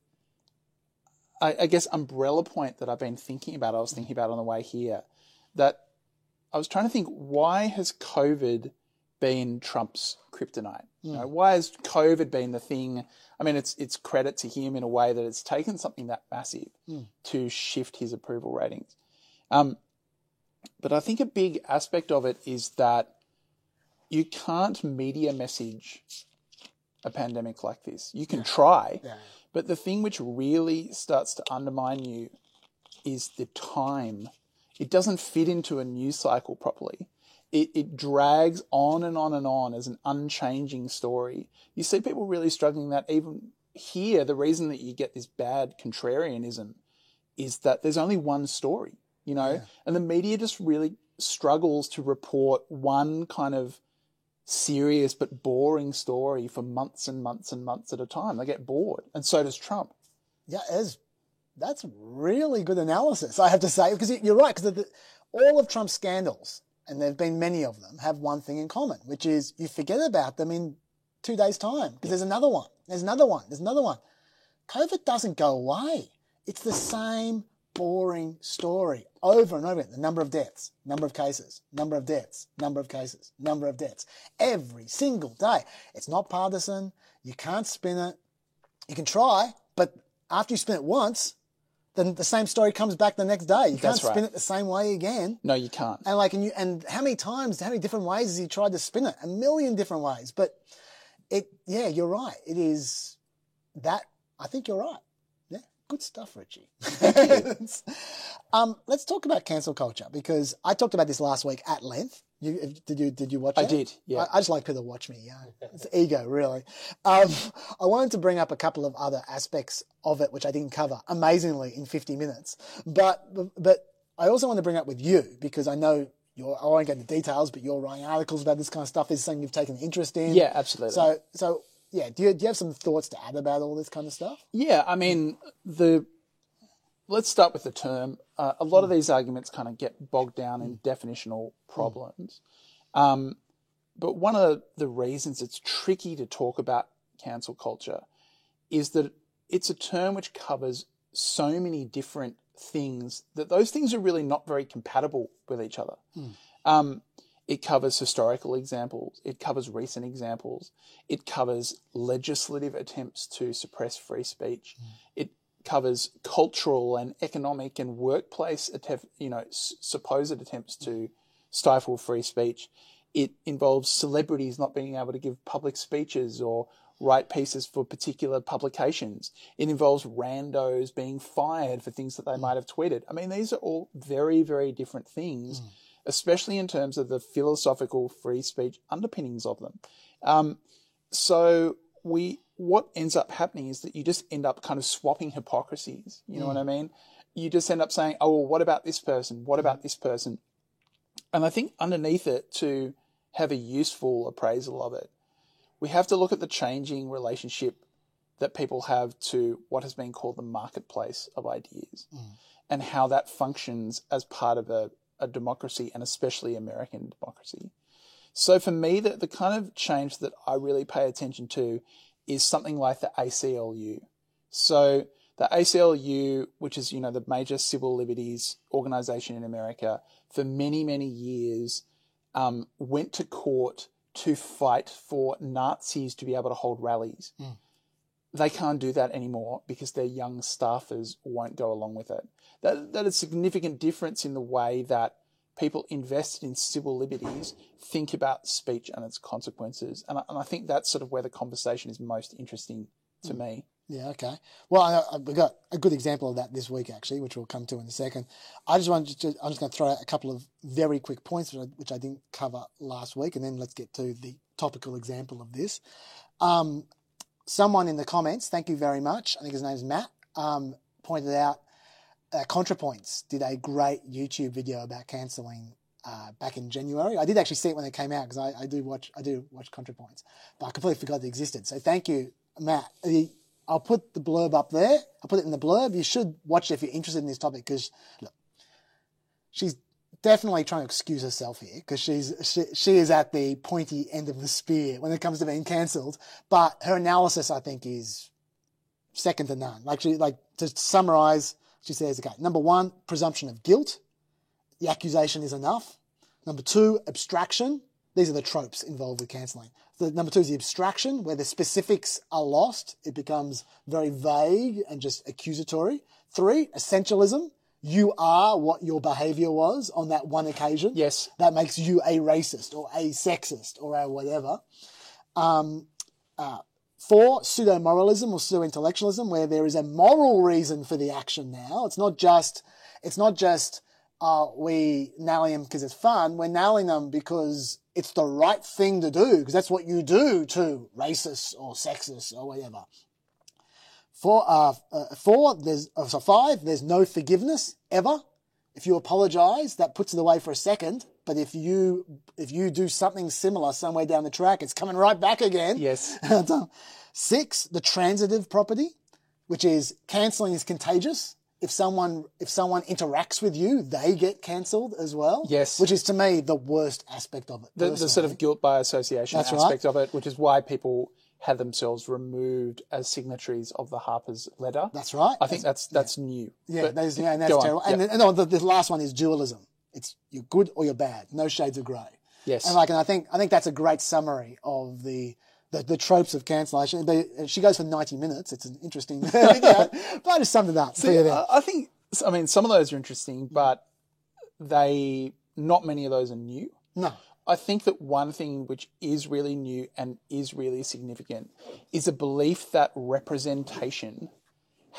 I guess, umbrella point that I've been thinking about. I was thinking about on the way here, that I was trying to think, why has COVID been Trump's kryptonite? Why has COVID been the thing? I mean, it's credit to him in a way that it's taken something that massive to shift his approval ratings. But I think a big aspect of it is that you can't media message a pandemic like this. You can try, but the thing which really starts to undermine you is the time. It doesn't fit into a news cycle properly. It drags on and on and on as an unchanging story. You see people really struggling that even here, the reason that you get this bad contrarianism is that there's only one story, and the media just really struggles to report one kind of serious but boring story for months and months and months at a time. They get bored, and so does Trump. Yeah, that's really good analysis, I have to say, because you're right, because all of Trump's scandals, and there have been many of them, have one thing in common, which is you forget about them in 2 days' time, because there's another one, there's another one, there's another one. COVID doesn't go away. It's the same boring story over and over again. The number of deaths, number of cases, number of deaths, number of cases, number of deaths, every single day. It's not partisan. You can't spin it. You can try, but after you spin it once, then the same story comes back the next day. You can't spin it the same way again. No, you can't. And how many different ways has he tried to spin it? A million different ways. But you're right. It is that. I think you're right. Yeah, good stuff, Richie. Let's talk about cancel culture, because I talked about this last week at length. Did you watch it? I did, yeah. I just like people to watch me. Yeah, it's ego, really. I wanted to bring up a couple of other aspects of it, which I didn't cover amazingly in 50 minutes. But I also want to bring up with you, because I know I won't get into details, but you're writing articles about this kind of stuff. This is something you've taken an interest in. Yeah, absolutely. So yeah, do you have some thoughts to add about all this kind of stuff? Yeah, I mean, let's start with the term. A lot of these arguments kind of get bogged down in definitional problems. But one of the reasons it's tricky to talk about cancel culture is that it's a term which covers so many different things that those things are really not very compatible with each other. It covers historical examples. It covers recent examples. It covers legislative attempts to suppress free speech. It covers cultural and economic and workplace, supposed attempts to stifle free speech. It involves celebrities not being able to give public speeches or write pieces for particular publications. It involves randos being fired for things that they might have tweeted. I mean, these are all very, very different things, especially in terms of the philosophical free speech underpinnings of them. What ends up happening is that you just end up kind of swapping hypocrisies. You know what I mean? You just end up saying, oh, well, what about this person? What about this person? And I think underneath it, to have a useful appraisal of it, we have to look at the changing relationship that people have to what has been called the marketplace of ideas and how that functions as part of a a democracy, and especially American democracy. So for me, the kind of change that I really pay attention to is something like the ACLU. So the ACLU, which is, the major civil liberties organization in America, for many, many years went to court to fight for Nazis to be able to hold rallies. They can't do that anymore because their young staffers won't go along with it. That is a significant difference in the way that people invested in civil liberties think about speech and its consequences. And I think that's sort of where the conversation is most interesting to me. Yeah, okay. Well, we've got a good example of that this week, actually, which we'll come to in a second. I'm just going to throw out a couple of very quick points, which I didn't cover last week, and then let's get to the topical example of this. Someone in the comments, thank you very much, I think his name's Matt, pointed out ContraPoints did a great YouTube video about cancelling back in January. I did actually see it when it came out because I do watch ContraPoints, but I completely forgot it existed. So thank you, Matt. I'll put the blurb up there. I'll put it in the blurb. You should watch it if you're interested in this topic because, look, she's definitely trying to excuse herself here because she is at the pointy end of the spear when it comes to being cancelled. But her analysis, I think, is second to none. To summarise, she says, okay, number one, presumption of guilt. The accusation is enough. Number two, abstraction. These are the tropes involved with cancelling. So number two is the abstraction, where the specifics are lost. It becomes very vague and just accusatory. Three, essentialism. You are what your behaviour was on that one occasion. Yes. That makes you a racist or a sexist or a whatever. Four, pseudo-moralism or pseudo-intellectualism, where there is a moral reason for the action now. It's not just we nailing them because it's fun. We're nailing them because it's the right thing to do, because that's what you do to racists or sexists or whatever. Five, there's no forgiveness ever. If you apologise, that puts it away for a second. But if you do something similar somewhere down the track, it's coming right back again. Yes. 6, the transitive property, which is cancelling is contagious. If someone interacts with you, they get cancelled as well. Yes. Which is, to me, the worst aspect of it. The sort of guilt by association aspect of it, which is why people had themselves removed as signatories of the Harper's letter. That's right. I think that's new. Yeah, and that's terrible. And the last one is dualism. It's you're good or you're bad. No shades of grey. Yes. And I think that's a great summary of the tropes of cancellation. She goes for 90 minutes. It's an interesting video, but I just summed it up. I think, some of those are interesting, but not many of those are new. No. I think that one thing which is really new and is really significant is a belief that representation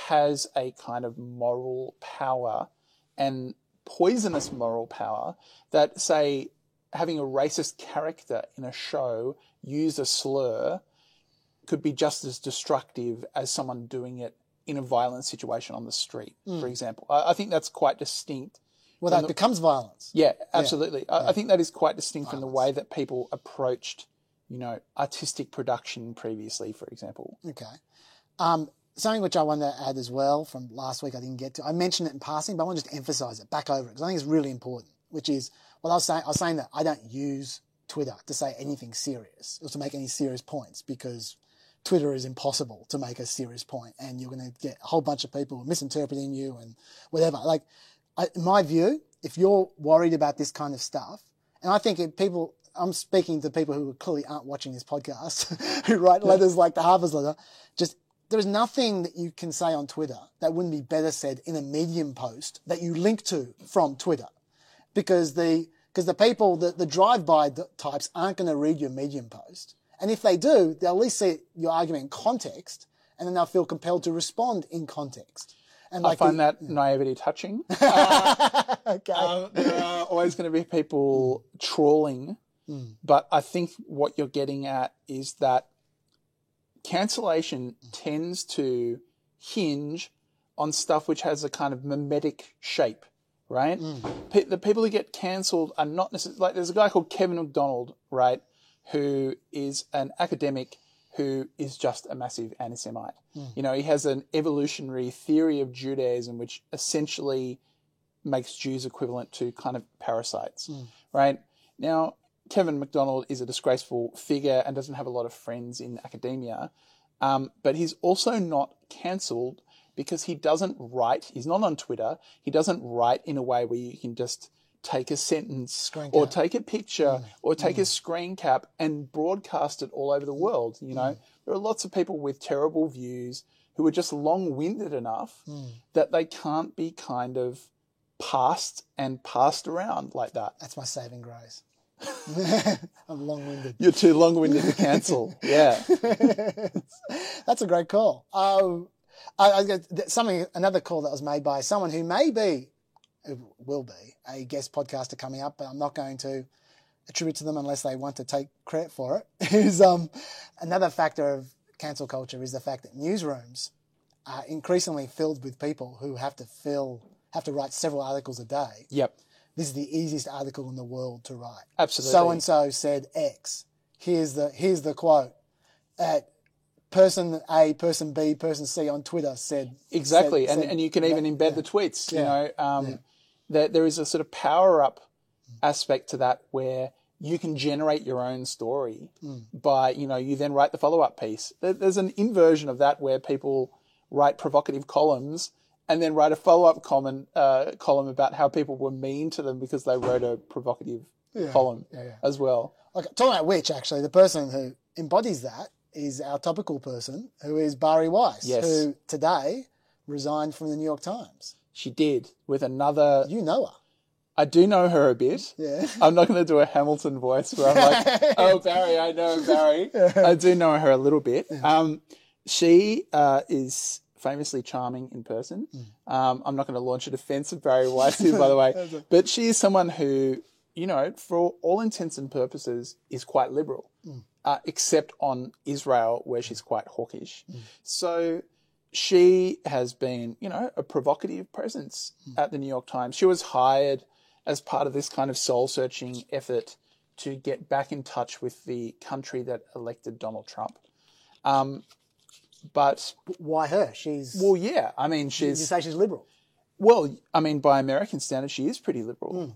has a kind of moral power and poisonous moral power that, say, having a racist character in a show use a slur could be just as destructive as someone doing it in a violent situation on the street, for example. I think that's quite distinct. Well, that becomes violence. Yeah, absolutely. Yeah. I think that is quite distinct from the way that people approached, artistic production previously, for example. Okay. Something which I want to add as well from last week I didn't get to. I mentioned it in passing, but I want to just emphasise it, back over it, because I think it's really important, which is what I was saying that I don't use Twitter to say anything serious or to make any serious points, because Twitter is impossible to make a serious point and you're going to get a whole bunch of people misinterpreting you and whatever. In my view, if you're worried about this kind of stuff, and I think I'm speaking to people who clearly aren't watching this podcast, who write letters like the Harper's letter, there's nothing that you can say on Twitter that wouldn't be better said in a Medium post that you link to from Twitter. Because the people, the drive-by types aren't going to read your Medium post. And if they do, they'll at least see your argument in context, and then they'll feel compelled to respond in context. And I find that naivety touching. Okay. There are always going to be people trawling, but I think what you're getting at is that cancellation tends to hinge on stuff which has a kind of mimetic shape, right? The people who get cancelled are not necessarily... there's a guy called Kevin McDonald, right, who is an academic who is just a massive anti-Semite. He has an evolutionary theory of Judaism which essentially makes Jews equivalent to kind of parasites, right? Now, Kevin McDonald is a disgraceful figure and doesn't have a lot of friends in academia, but he's also not cancelled because he doesn't write. He's not on Twitter. He doesn't write in a way where you can just take a sentence or take a picture or take a screen cap and broadcast it all over the world. You know, there are lots of people with terrible views who are just long-winded enough that they can't be kind of passed around like that. That's my saving grace. I'm long-winded. You're too long-winded to cancel. Yeah. That's a great call. I got another call that was made by someone who will be a guest podcaster coming up, but I'm not going to attribute to them unless they want to take credit for it. Is another factor of cancel culture is the fact that newsrooms are increasingly filled with people who have to write several articles a day. Yep. This is the easiest article in the world to write. Absolutely. So and so said X. Here's the quote. Person A, person B, person C on Twitter said exactly, and you can even embed the tweets. You know, there is a sort of power up aspect to that where you can generate your own story by, you know, you then write the follow up piece. There's an inversion of that where people write provocative columns and then write a follow up column about how people were mean to them because they wrote a provocative column as well. Okay, talking about which, actually, the person who embodies that is our topical person, who is Bari Weiss, who today resigned from the New York Times. She did, with another... You know her. I do know her a bit. Yeah. I'm not going to do a Hamilton voice where I'm like, oh, Barry, I know Barry. I do know her a little bit. She is famously charming in person. I'm not going to launch a defense of Bari Weiss here, by the way. But she is someone who, you know, for all intents and purposes, is quite liberal. Except on Israel, where she's quite hawkish. So she has been, you know, a provocative presence at the New York Times. She was hired as part of this kind of soul-searching effort to get back in touch with the country that elected Donald Trump. But why her? She's... Well, yeah. I mean, You say she's liberal? Well, I mean, by American standards, she is pretty liberal.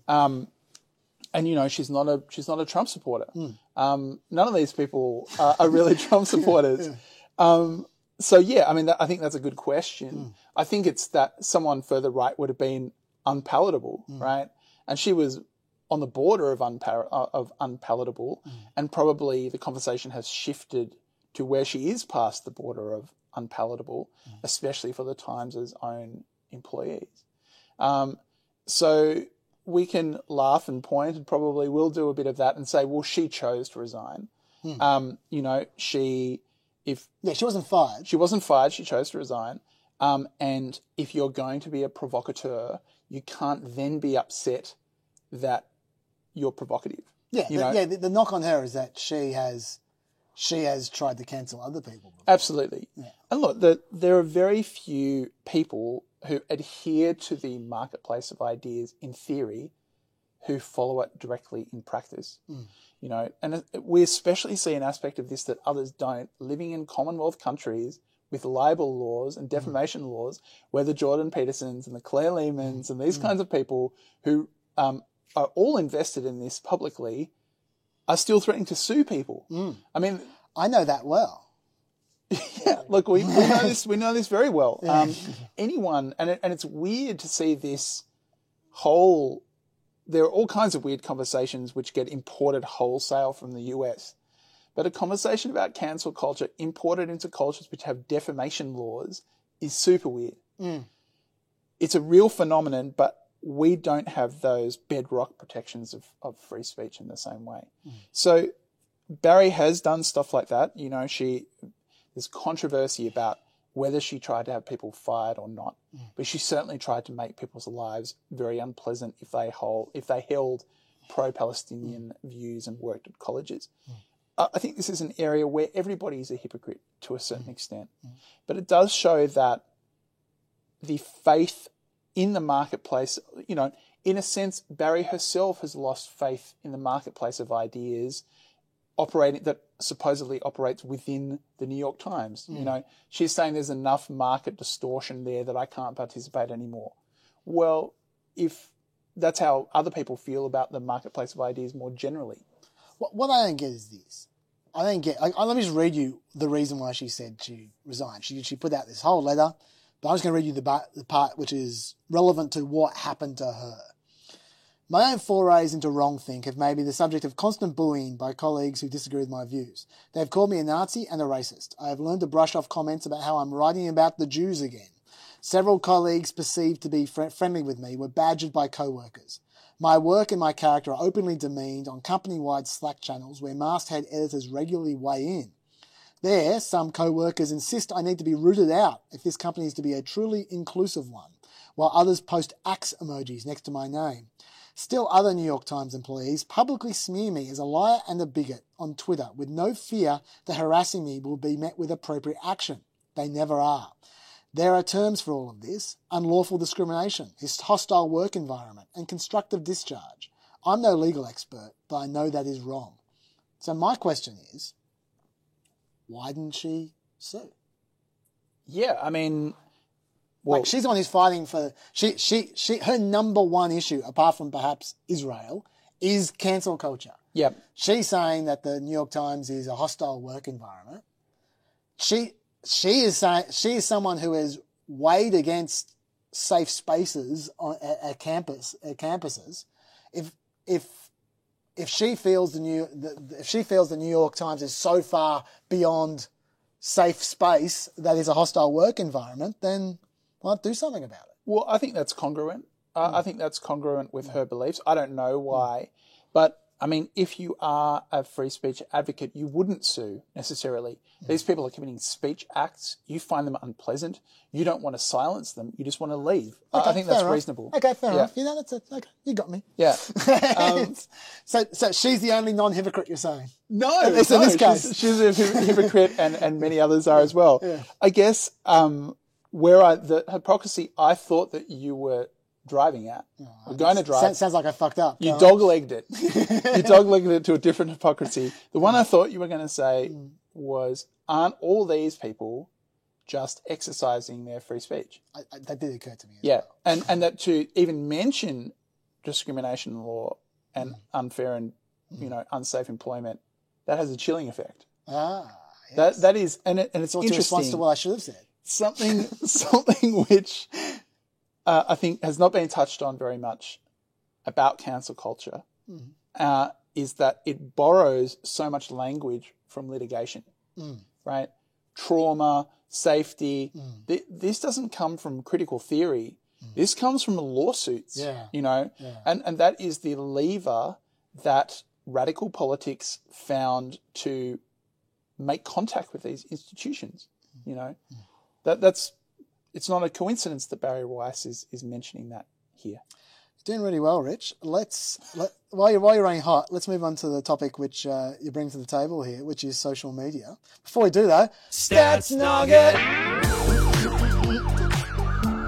And, you know, she's not a Trump supporter. None of these people are really Trump supporters. So, yeah, I mean, I think that's a good question. I think it's that someone further right would have been unpalatable, right? And she was on the border of unpalatable, and probably the conversation has shifted to where she is past the border of unpalatable, especially for the Times' own employees. So we can laugh and point, and probably will do a bit of that and say, well, she chose to resign. You know, she wasn't fired. She wasn't fired. She chose to resign. And if you're going to be a provocateur, you can't then be upset that you're provocative. Yeah, the knock on her is that she has tried to cancel other people before. Absolutely. Yeah. And look, there are very few people who adhere to the marketplace of ideas in theory who follow it directly in practice. You know, and we especially see an aspect of this that others don't. Living in Commonwealth countries with libel laws and defamation laws, where the Jordan Petersons and the Claire Lehmans and these kinds of people who are all invested in this publicly are still threatening to sue people. I mean, I know that well. Yeah, look, we know this. We know this very well. Anyone, and it's weird to see this whole. There are all kinds of weird conversations which get imported wholesale from the US, but a conversation about cancel culture imported into cultures which have defamation laws is super weird. It's a real phenomenon, but we don't have those bedrock protections of free speech in the same way. So Barry has done stuff like that. You know, there's controversy about whether she tried to have people fired or not, but she certainly tried to make people's lives very unpleasant if they held pro-Palestinian views and worked at colleges. I think this is an area where everybody is a hypocrite to a certain extent, but it does show that the faith in the marketplace, you know, in a sense, Barry herself has lost faith in the marketplace of ideas that supposedly operates within the New York Times. You know, she's saying there's enough market distortion there that I can't participate anymore. Well, if that's how other people feel about the marketplace of ideas more generally. What I don't get is this. I don't get. Let me just read you the reason why she said she resigned. She put out this whole letter, but I'm just going to read you the part which is relevant to what happened to her. My own forays into wrongthink have made me the subject of constant bullying by colleagues who disagree with my views. They have called me a Nazi and a racist. I have learned to brush off comments about how I'm writing about the Jews again. Several colleagues perceived to be friendly with me were badgered by co-workers. My work and my character are openly demeaned on company-wide Slack channels where masthead editors regularly weigh in. There, some co-workers insist I need to be rooted out if this company is to be a truly inclusive one, while others post axe emojis next to my name. Still, other New York Times employees publicly smear me as a liar and a bigot on Twitter with no fear that harassing me will be met with appropriate action. They never are. There are terms for all of this: unlawful discrimination, hostile work environment, and constructive discharge. I'm no legal expert, but I know that is wrong. So my question is, why didn't she sue? Yeah, I mean... Well, like she's the one who's fighting for her number one issue, apart from perhaps Israel, is cancel culture. Yep. She's saying that the New York Times is a hostile work environment. She is someone who has weighed against safe spaces at campuses. If she feels the New York Times is so far beyond safe space that is a hostile work environment, then well, do something about it. Well, I think that's congruent. I think that's congruent with her beliefs. I don't know why. But, I mean, if you are a free speech advocate, you wouldn't sue necessarily. These people are committing speech acts. You find them unpleasant. You don't want to silence them. You just want to leave. Okay, I think that's reasonable. Okay, fair enough. You know, that's it. Okay, you got me. Yeah. So she's the only non-hypocrite you're saying? No, in this case. She's a hypocrite and many others are as well. Yeah. I guess... the hypocrisy I thought that you were driving at, we're going to drive. Sounds like I fucked up. You dog-legged it. You dog-legged it to a different hypocrisy. The one I thought you were going to say was, aren't all these people just exercising their free speech? That did occur to me. Yeah, well. and that to even mention discrimination law and unfair and unsafe employment, that has a chilling effect. Yes. That is, and it's also interesting. response to what I should have said. Something which I think has not been touched on very much about cancel culture is that it borrows so much language from litigation, right? Trauma, safety. This doesn't come from critical theory. This comes from lawsuits, and that is the lever that radical politics found to make contact with these institutions, It's not a coincidence that Barry Weiss is mentioning that here. You're doing really well, Rich. While you're running hot, let's move on to the topic which you bring to the table here, which is social media. Before we do though, Stats Nugget!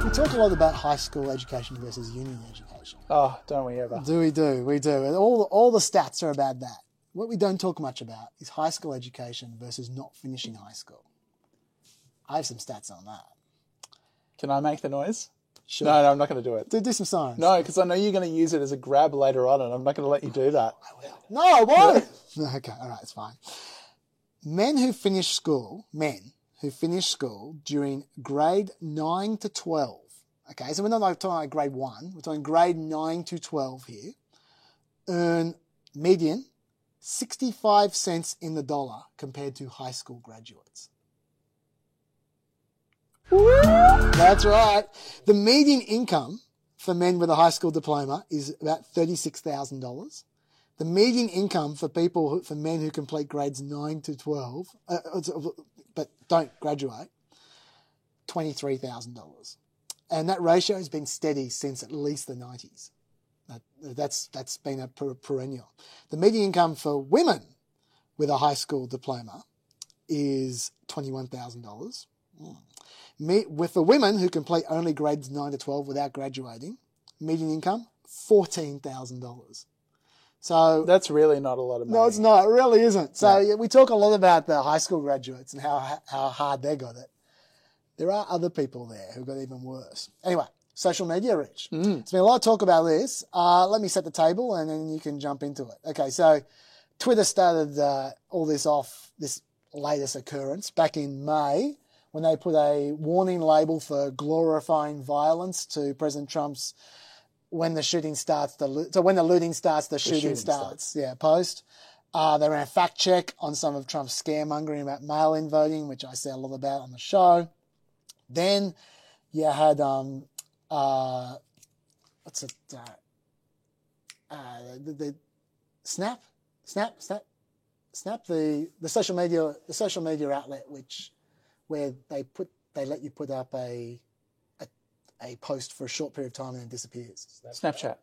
We talk a lot about high school education versus uni education. Oh, don't we ever? We do. And all the stats are about that. What we don't talk much about is high school education versus not finishing high school. I have some stats on that. Can I make the noise? Sure. No, I'm not going to do it. Do some science. No, because I know you're going to use it as a grab later on, and I'm not going to let you do that. I will. No, I won't. Okay, all right, it's fine. Men who finish school during grade 9 to 12. Okay, so we're not talking like grade 1. We're talking grade 9 to 12 here. Earn median 65 cents in the dollar compared to high school graduates. That's right. The median income for men with a high school diploma is about $36,000. The median income for men who complete grades 9 to 12, but don't graduate, $23,000. And that ratio has been steady since at least the 90s. That's been a perennial. The median income for women with a high school diploma is $21,000. For women who complete only grades 9 to 12 without graduating, median income, $14,000. So that's really not a lot of money. No, it's not. It really isn't. So we talk a lot about the high school graduates and how hard they got it. There are other people there who got even worse. Anyway, social media reach. There's been a lot of talk about this. Let me set the table and then you can jump into it. Okay, so Twitter started all this off, this latest occurrence, back in May when they put a warning label for glorifying violence to President Trump's when the shooting starts, when the looting starts, the shooting starts. Yeah, post. They ran a fact check on some of Trump's scaremongering about mail-in voting, which I said a lot about on the show. Then you had the Snap, the social media outlet, where they let you put up a post for a short period of time and then disappears. Snapchat.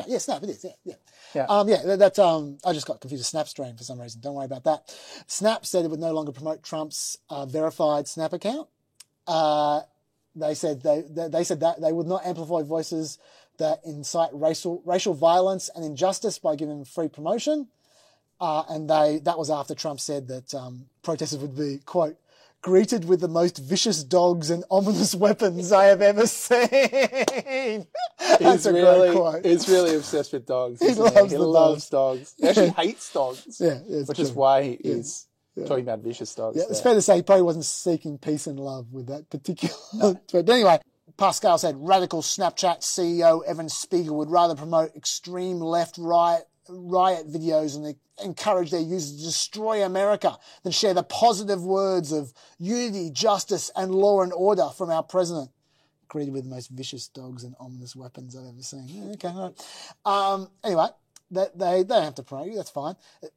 Yeah, Snap, it is, yeah. Yeah. I just got confused with Snapstream for some reason. Don't worry about that. Snap said it would no longer promote Trump's verified Snap account. They said that they would not amplify voices that incite racial violence and injustice by giving free promotion. And that was after Trump said that protesters would be, quote, greeted with the most vicious dogs and ominous weapons I have ever seen. That's a great quote. He's really obsessed with dogs. He loves dogs. He actually hates dogs. Yeah, which is why he is talking about vicious dogs. Yeah, it's fair to say he probably wasn't seeking peace and love with that particular. But anyway, Pascal said radical Snapchat CEO Evan Spiegel would rather promote extreme left riot videos and encourage their users to destroy America than share the positive words of unity, justice, and law and order from our president. Greeted with the most vicious dogs and ominous weapons I've ever seen. Okay, all right. Anyway, they don't have to promote you. That's fine.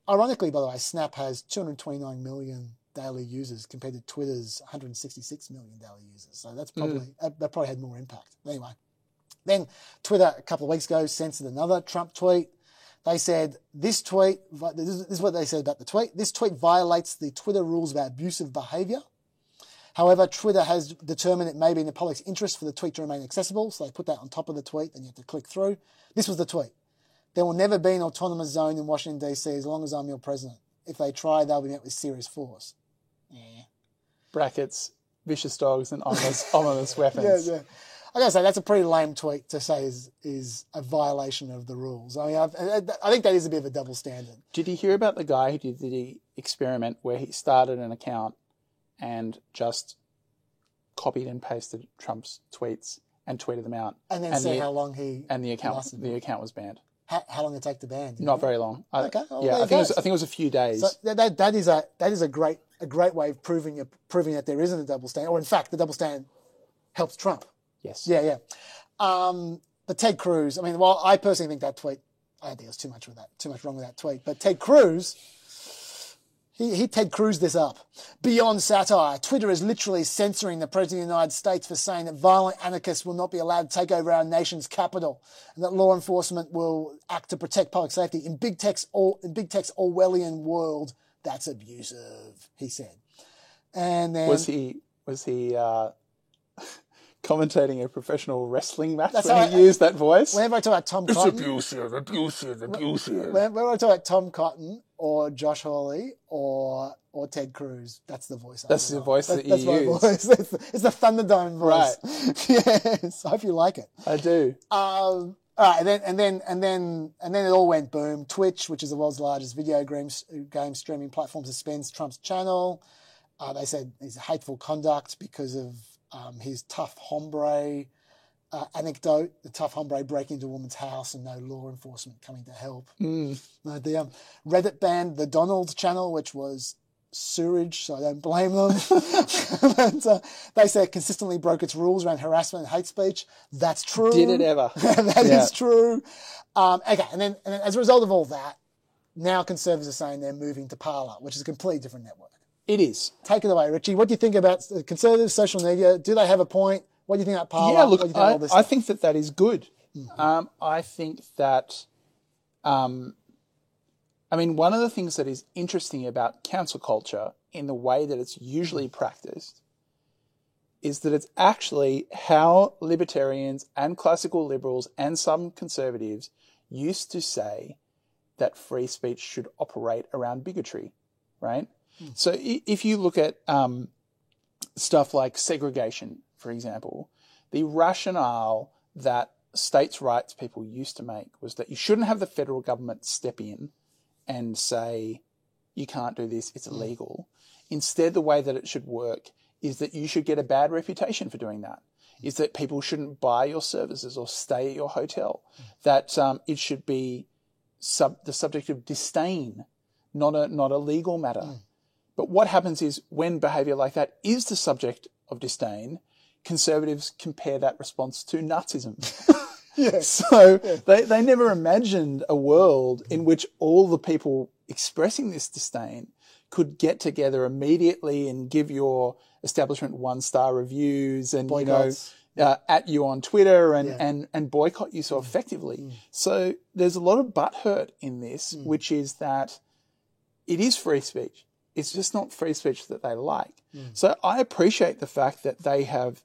Ironically, by the way, Snap has 229 million daily users compared to Twitter's 166 million daily users. So that's probably that probably had more impact. Anyway, then Twitter a couple of weeks ago censored another Trump tweet. They said this is what they said about the tweet. This tweet violates the Twitter rules about abusive behavior. However, Twitter has determined it may be in the public's interest for the tweet to remain accessible, so they put that on top of the tweet, then you have to click through. This was the tweet. There will never be an autonomous zone in Washington, D.C. as long as I'm your president. If they try, they'll be met with serious force. Yeah. Brackets, vicious dogs and ominous weapons. Yeah. I gotta say, that's a pretty lame tweet to say is a violation of the rules. I mean, I think that is a bit of a double standard. Did you hear about the guy who did the experiment where he started an account and just copied and pasted Trump's tweets and tweeted them out? And then see how long he... And the account was banned. How long did it take to ban? Not very long. Okay. Well, yeah, I think it was a few days. So that is a great way of proving that there isn't a double standard. Or in fact, the double standard helps Trump. Yes. Yeah. But Ted Cruz, I mean, well, I personally think that tweet, I don't think there's too much wrong with that tweet. But Ted Cruz, he Ted Cruz this up. Beyond satire, Twitter is literally censoring the President of the United States for saying that violent anarchists will not be allowed to take over our nation's capital and that law enforcement will act to protect public safety. In big tech's Orwellian world, that's abusive, he said. And then... Was he commentating a professional wrestling match when he used that voice? Whenever I talk about Tom Cotton... It's abusive. Whenever I talk about Tom Cotton or Josh Hawley or Ted Cruz, that's the voice. That's the voice that you use. That's my voice. It's the Thunderdome voice. Right. Yes, I hope you like it. I do. All right, and then it all went boom. Twitch, which is the world's largest video game streaming platform, suspends Trump's channel. They said he's hateful conduct because of his tough hombre anecdote, the tough hombre breaking into a woman's house and no law enforcement coming to help. The Reddit banned the Donald channel, which was sewerage, so I don't blame them. And, they say it consistently broke its rules around harassment and hate speech. That's true. Did it ever? That is true. Okay, and then as a result of all that, now conservatives are saying they're moving to Parler, which is a completely different network. It is. Take it away, Richie. What do you think about conservative social media? Do they have a point? What do you think about Parler? Yeah, look, I think that is good. Mm-hmm. I think that, one of the things that is interesting about cancel culture in the way that it's usually practiced is that it's actually how libertarians and classical liberals and some conservatives used to say that free speech should operate around bigotry, right? So if you look at stuff like segregation, for example, the rationale that states' rights people used to make was that you shouldn't have the federal government step in and say, you can't do this, it's illegal. Instead, the way that it should work is that you should get a bad reputation for doing that, is that people shouldn't buy your services or stay at your hotel, that it should be the subject of disdain, not a legal matter. But what happens is when behaviour like that is the subject of disdain, conservatives compare that response to Nazism. They never imagined a world in which all the people expressing this disdain could get together immediately and give your establishment 1-star reviews and Boycotts. At you on Twitter and boycott you so effectively. So there's a lot of butthurt in this, which is that it is free speech. It's just not free speech that they like. So I appreciate the fact that they have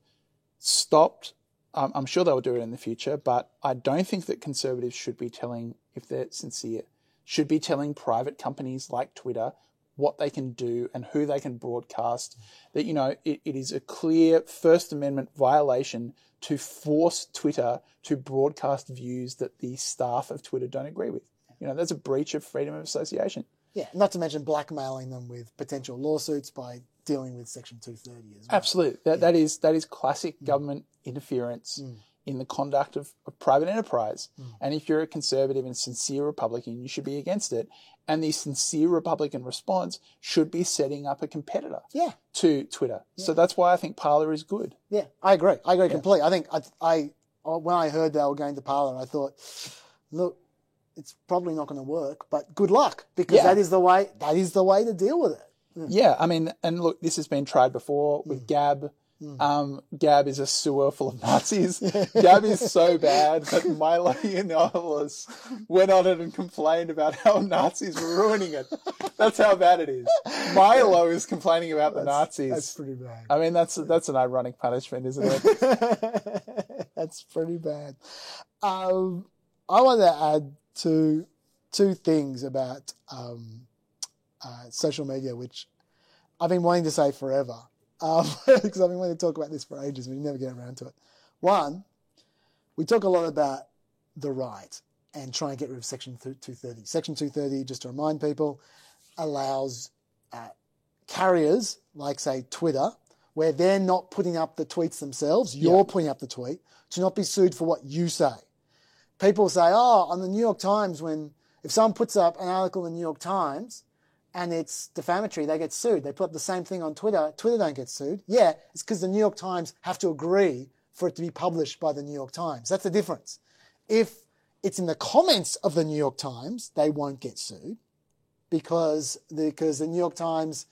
stopped. I'm sure they'll do it in the future, but I don't think that conservatives should be telling, if they're sincere, should be telling private companies like Twitter what they can do and who they can broadcast. That, you know, it is a clear First Amendment violation to force Twitter to broadcast views that the staff of Twitter don't agree with. You know, that's a breach of freedom of association. Yeah, not to mention blackmailing them with potential lawsuits by dealing with Section 230 as well. Absolutely. That is classic government interference in the conduct of private enterprise. And if you're a conservative and sincere Republican, you should be against it. And the sincere Republican response should be setting up a competitor to Twitter. So that's why I think Parler is good. Yeah, I agree. I agree completely. I think I when I heard they were going to Parler, I thought, look, it's probably not going to work, but good luck, because that is the way to deal with it. Yeah, I mean, and look, this has been tried before with Gab. Gab is a sewer full of Nazis. Gab is so bad that Milo Yiannopoulos went on it and complained about how Nazis were ruining it. That's how bad it is. Milo is complaining about the Nazis. That's pretty bad. I mean, that's an ironic punishment, isn't it? That's pretty bad. I want to add two things about social media, which I've been wanting to say forever. Because I've been wanting to talk about this for ages, and we never get around to it. One, we talk a lot about the right and trying to get rid of Section 230. Section 230, just to remind people, allows carriers, like, say, Twitter, where they're not putting up the tweets themselves, you're putting up the tweet, to not be sued for what you say. People say, on the New York Times, if someone puts up an article in the New York Times and it's defamatory, they get sued. They put up the same thing on Twitter. Twitter don't get sued. Yeah, it's because the New York Times have to agree for it to be published by the New York Times. That's the difference. If it's in the comments of the New York Times, they won't get sued because the New York Times,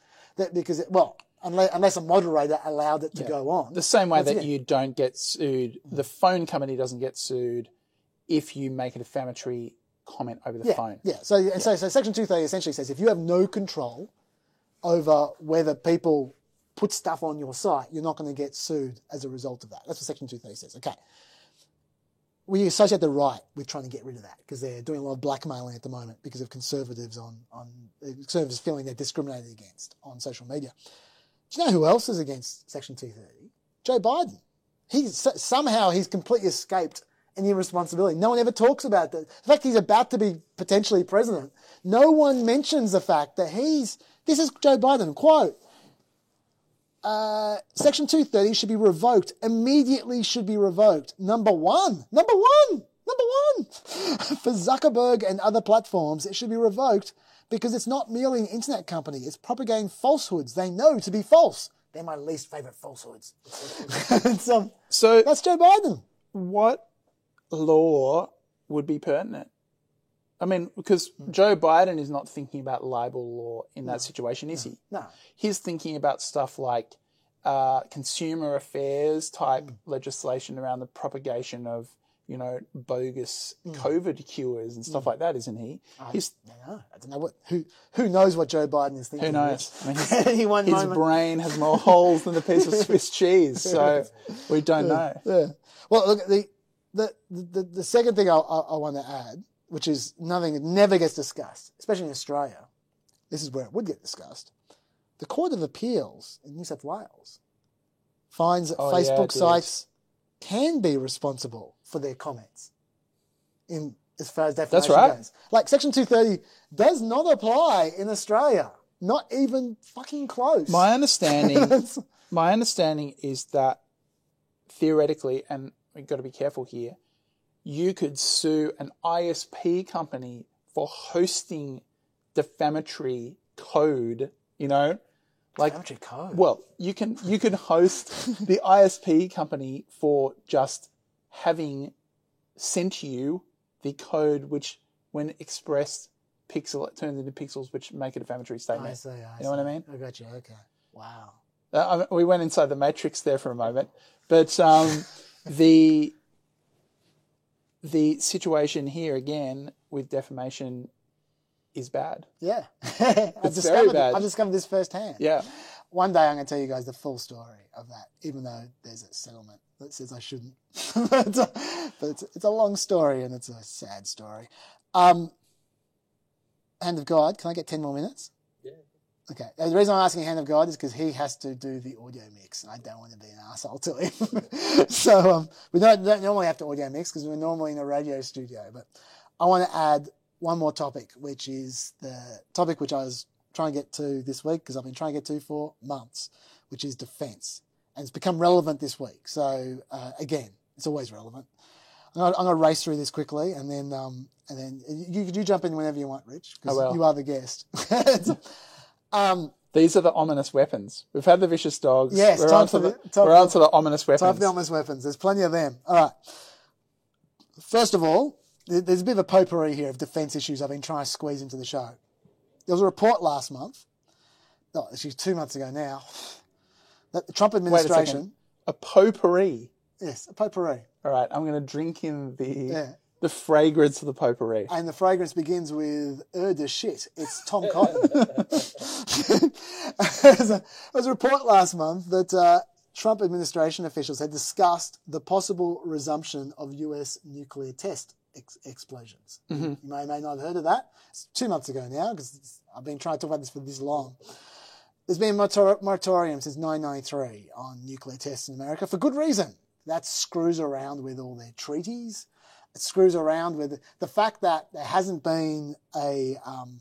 unless a moderator allowed it to go on. The same way that you don't get sued, the phone company doesn't get sued if you make a defamatory comment over the phone. Yeah. So Section 230 essentially says if you have no control over whether people put stuff on your site, you're not going to get sued as a result of that. That's what Section 230 says. Okay. We associate the right with trying to get rid of that because they're doing a lot of blackmailing at the moment because of conservatives conservatives feeling they're discriminated against on social media. Do you know who else is against Section 230? Joe Biden. Somehow he's completely escaped any responsibility. No one ever talks about that. The fact he's about to be potentially president, no one mentions the fact that this is Joe Biden, quote, Section 230 should be revoked, immediately should be revoked. Number one. For Zuckerberg and other platforms, it should be revoked because it's not merely an internet company. It's propagating falsehoods they know to be false. They're my least favorite falsehoods. So that's Joe Biden. What law would be pertinent? I mean, because Joe Biden is not thinking about libel law in that situation, is he? No. He's thinking about stuff like consumer affairs type legislation around the propagation of, bogus COVID cures and stuff like that, isn't he? I don't know who knows what Joe Biden is thinking. Who knows? I mean, his brain has more holes than a piece of Swiss cheese, so we don't know. Yeah. Well, look, the second thing I want to add, which is nothing that never gets discussed, especially in Australia, this is where it would get discussed. The Court of Appeals in New South Wales finds Facebook sites can be responsible for their comments in as far as defamation That's right. goes. Like Section 230 does not apply in Australia. Not even fucking close. My understanding is that theoretically, and we've got to be careful here, you could sue an ISP company for hosting defamatory code, you know? Like, Defamatory code? well, you can host the ISP company for just having sent you the code which, when expressed, turns into pixels which make a defamatory statement. I see. You know what I mean? I got you. Okay. Wow. We went inside the matrix there for a moment, but the situation here again with defamation is bad. Yeah. It's very bad. I've discovered this firsthand. Yeah. One day I'm going to tell you guys the full story of that, even though there's a settlement that says I shouldn't. but it's a long story and it's a sad story. Hand of God, can I get 10 more minutes? Yeah. Okay. The reason I'm asking Hand of God is because he has to do the audio mix, and I don't want to be an arsehole to him. So we don't normally have to audio mix because we're normally in a radio studio. But I want to add one more topic, which is the topic which I was trying to get to this week because I've been trying to get to for months, which is defence. And it's become relevant this week. So, again, it's always relevant. I'm going to race through this quickly, and then you jump in whenever you want, Rich, because you are the guest. These are the ominous weapons. We've had the vicious dogs. Yes, we're on to the ominous weapons. Time for the ominous weapons. There's plenty of them. All right. First of all, there's a bit of a potpourri here of defence issues I've been trying to squeeze into the show. There was a report last month, actually 2 months ago now, that the Trump administration... Wait a second. A potpourri? Yes, a potpourri. All right, I'm going to drink in the fragrance of the potpourri. And the fragrance begins with de shit. It's Tom Cotton. There was a report last month that Trump administration officials had discussed the possible resumption of US nuclear test explosions. Mm-hmm. You may or may not have heard of that. It's 2 months ago now because I've been trying to talk about this for this long. There's been a moratorium since 1993 on nuclear tests in America for good reason. That screws around with all their treaties. It screws around with the fact that there hasn't been that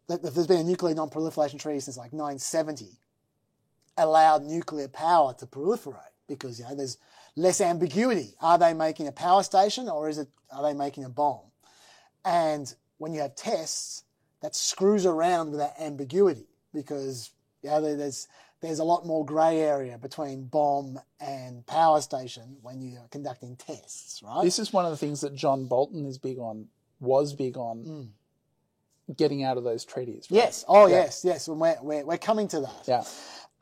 there's been a nuclear non-proliferation treaty since like 1970, allowed nuclear power to proliferate because there's less ambiguity. Are they making a power station or are they making a bomb? And when you have tests, that screws around with that ambiguity because there's a lot more grey area between bomb and power station when you're conducting tests, right? This is one of the things that John Bolton was big on getting out of those treaties. Right? Yes. Oh, yeah. Yes. And we're coming to that. Yeah.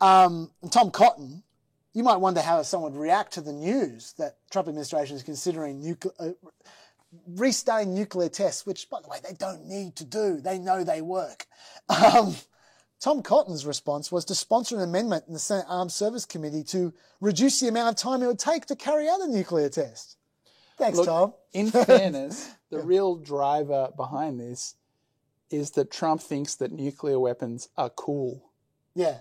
And Tom Cotton, you might wonder how someone would react to the news that Trump administration is considering restarting nuclear tests, which, by the way, they don't need to do. They know they work. Tom Cotton's response was to sponsor an amendment in the Senate Armed Services Committee to reduce the amount of time it would take to carry out a nuclear test. Thanks, Tom. In fairness, the real driver behind this is that Trump thinks that nuclear weapons are cool. Yeah.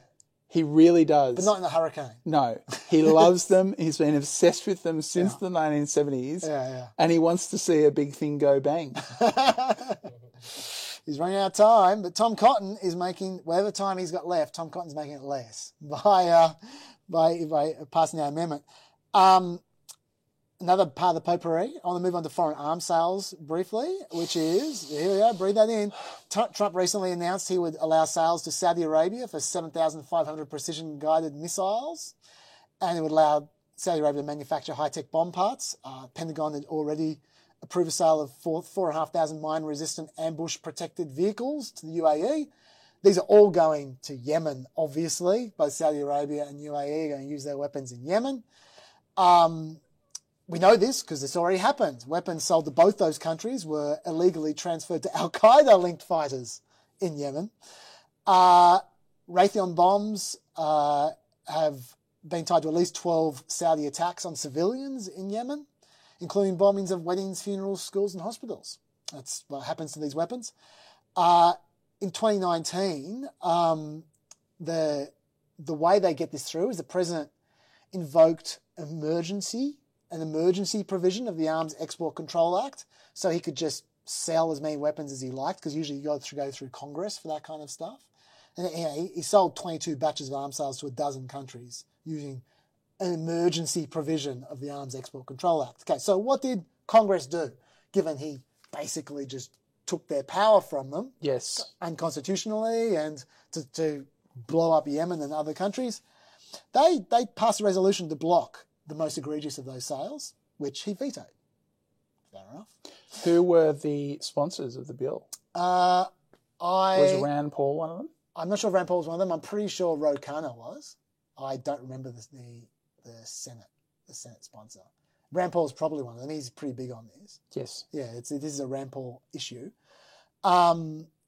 He really does. But not in a hurricane. No. He loves them. He's been obsessed with them since the 1970s. Yeah. And he wants to see a big thing go bang. He's running out of time, but Tom Cotton is making, whatever time he's got left, Tom Cotton's making it less by passing that amendment. Another part of the potpourri, I want to move on to foreign arms sales briefly, which is, here we go, breathe that in. Trump recently announced he would allow sales to Saudi Arabia for 7,500 precision-guided missiles, and it would allow Saudi Arabia to manufacture high-tech bomb parts. Pentagon had already approved a sale of 4,500 mine-resistant ambush-protected vehicles to the UAE. These are all going to Yemen, obviously. Both Saudi Arabia and UAE are going to use their weapons in Yemen. We know this because this already happened. Weapons sold to both those countries were illegally transferred to Al-Qaeda-linked fighters in Yemen. Raytheon bombs have been tied to at least 12 Saudi attacks on civilians in Yemen, including bombings of weddings, funerals, schools and hospitals. That's what happens to these weapons. In 2019, the way they get this through is the president invoked emergency an emergency provision of the Arms Export Control Act, so he could just sell as many weapons as he liked, because usually you go through Congress for that kind of stuff. And he sold 22 batches of arms sales to a dozen countries using an emergency provision of the Arms Export Control Act. Okay, so what did Congress do, given he basically just took their power from them? Yes. Unconstitutionally, and to blow up Yemen and other countries? They passed a resolution to block the most egregious of those sales, which he vetoed. Fair enough. Who were the sponsors of the bill? Was Rand Paul one of them? I'm not sure if Rand Paul was one of them. I'm pretty sure Ro Khanna was. I don't remember the Senate sponsor. Rand Paul's probably one of them. He's pretty big on this. Yes. Yeah, this is a Rand Paul issue. I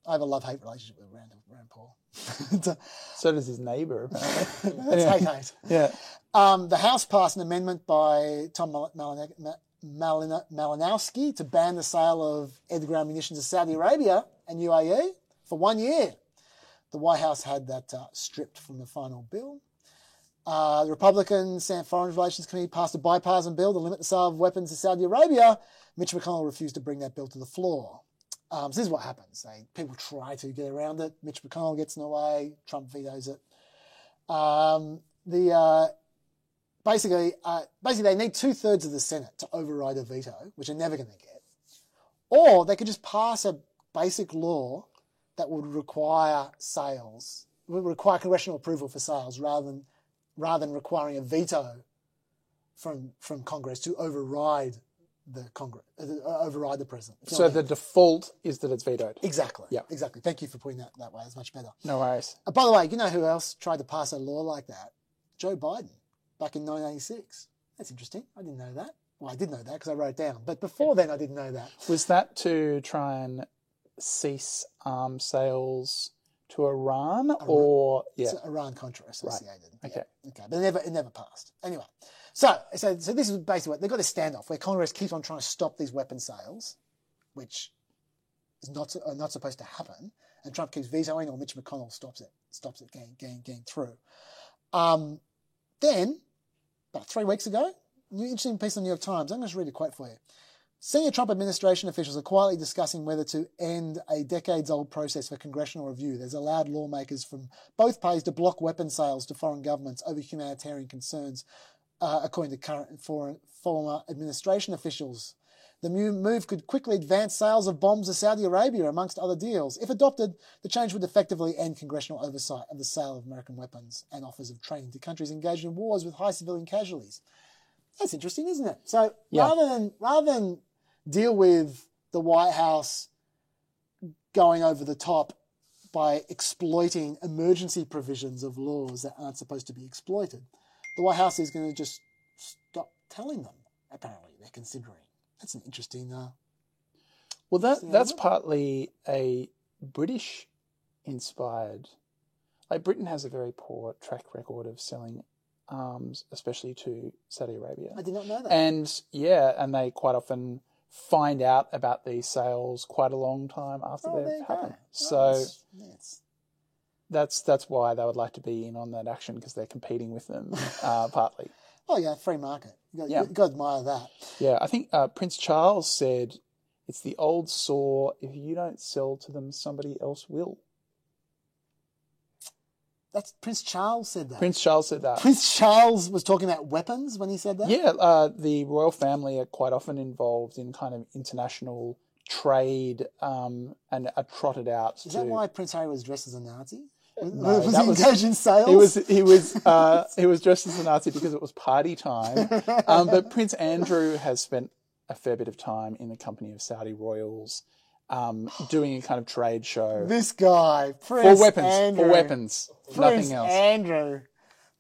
have a love-hate relationship with Rand Paul. So does his neighbour, apparently. That's hate. Yeah. The House passed an amendment by Tom Malinowski to ban the sale of air-to-ground munitions to Saudi Arabia and UAE for 1 year. The White House had that stripped from the final bill. The Republican Senate Foreign Relations Committee passed a bipartisan bill to limit the sale of weapons to Saudi Arabia. Mitch McConnell refused to bring that bill to the floor. So this is what happens. People try to get around it. Mitch McConnell gets in the way. Trump vetoes it. Basically, they need 2/3 of the Senate to override a veto, which they're never going to get. Or they could just pass a basic law that would require congressional approval for sales rather than requiring a veto from Congress to override the president. So the default is that it's vetoed. Exactly. Yeah. Exactly. Thank you for putting that way. It's much better. No worries. By the way, you know who else tried to pass a law like that? Joe Biden, back in 1986. That's interesting. I didn't know that. Well, I did know that because I wrote it down. But before then, I didn't know that. Was that to try and cease arms sales to Iran? Or it's Iran-Contra associated. Right. Okay. Yeah. Okay. But it never passed. Anyway. So this is basically what they've got a standoff where Congress keeps on trying to stop these weapon sales, which is not supposed to happen, and Trump keeps vetoing, or Mitch McConnell stops it getting through. Then, about 3 weeks ago, an interesting piece in the New York Times. I'm going to just read a quote for you. Senior Trump administration officials are quietly discussing whether to end a decades-old process for congressional review that has allowed lawmakers from both parties to block weapon sales to foreign governments over humanitarian concerns, according to current and former administration officials. The move could quickly advance sales of bombs to Saudi Arabia, amongst other deals. If adopted, the change would effectively end congressional oversight of the sale of American weapons and offers of training to countries engaged in wars with high civilian casualties. That's interesting, isn't it? So rather than deal with the White House going over the top by exploiting emergency provisions of laws that aren't supposed to be exploited, the White House is going to just stop telling them, apparently, they're considering. That's an interesting... that's partly a British-inspired... Like, Britain has a very poor track record of selling arms, especially to Saudi Arabia. I did not know that. And they quite often find out about these sales quite a long time after they've happened. So that's why they would like to be in on that action, because they're competing with them, partly. Oh, yeah, free market. You've got to admire that. Yeah, I think Prince Charles said, it's the old saw, if you don't sell to them, somebody else will. That's Prince Charles said that. Prince Charles said that. Prince Charles was talking about weapons when he said that? Yeah, the royal family are quite often involved in kind of international trade and are trotted out. Is that why Prince Harry was dressed as a Nazi? No, was he engaged in sales? He was dressed as a Nazi because it was party time. But Prince Andrew has spent a fair bit of time in the company of Saudi royals, doing a kind of trade show. This guy, Prince For weapons, nothing else. Prince Andrew.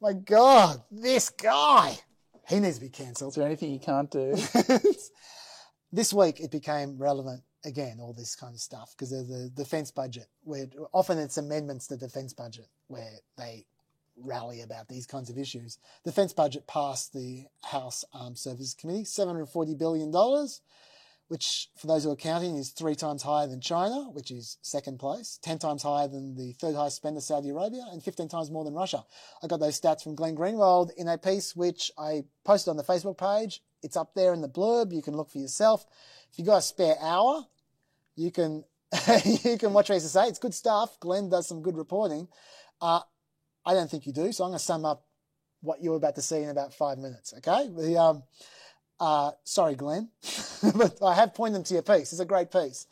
My God, this guy. He needs to be cancelled. Is there anything he can't do? This week it became relevant again, all this kind of stuff, because there's the defence budget, where often it's amendments to the defence budget where they rally about these kinds of issues. Defence budget passed the House Armed Services Committee, $740 billion, which, for those who are counting, is 3 times higher than China, which is second place, 10 times higher than the third highest spender, Saudi Arabia, and 15 times more than Russia. I got those stats from Glenn Greenwald in a piece which I posted on the Facebook page. It's up there in the blurb. You can look for yourself. If you've got a spare hour, you can you can watch what he say. It's good stuff. Glenn does some good reporting. I don't think you do, so I'm going to sum up what you're about to see in about 5 minutes, okay? Sorry, Glenn, but I have pointed them to your piece. It's a great piece.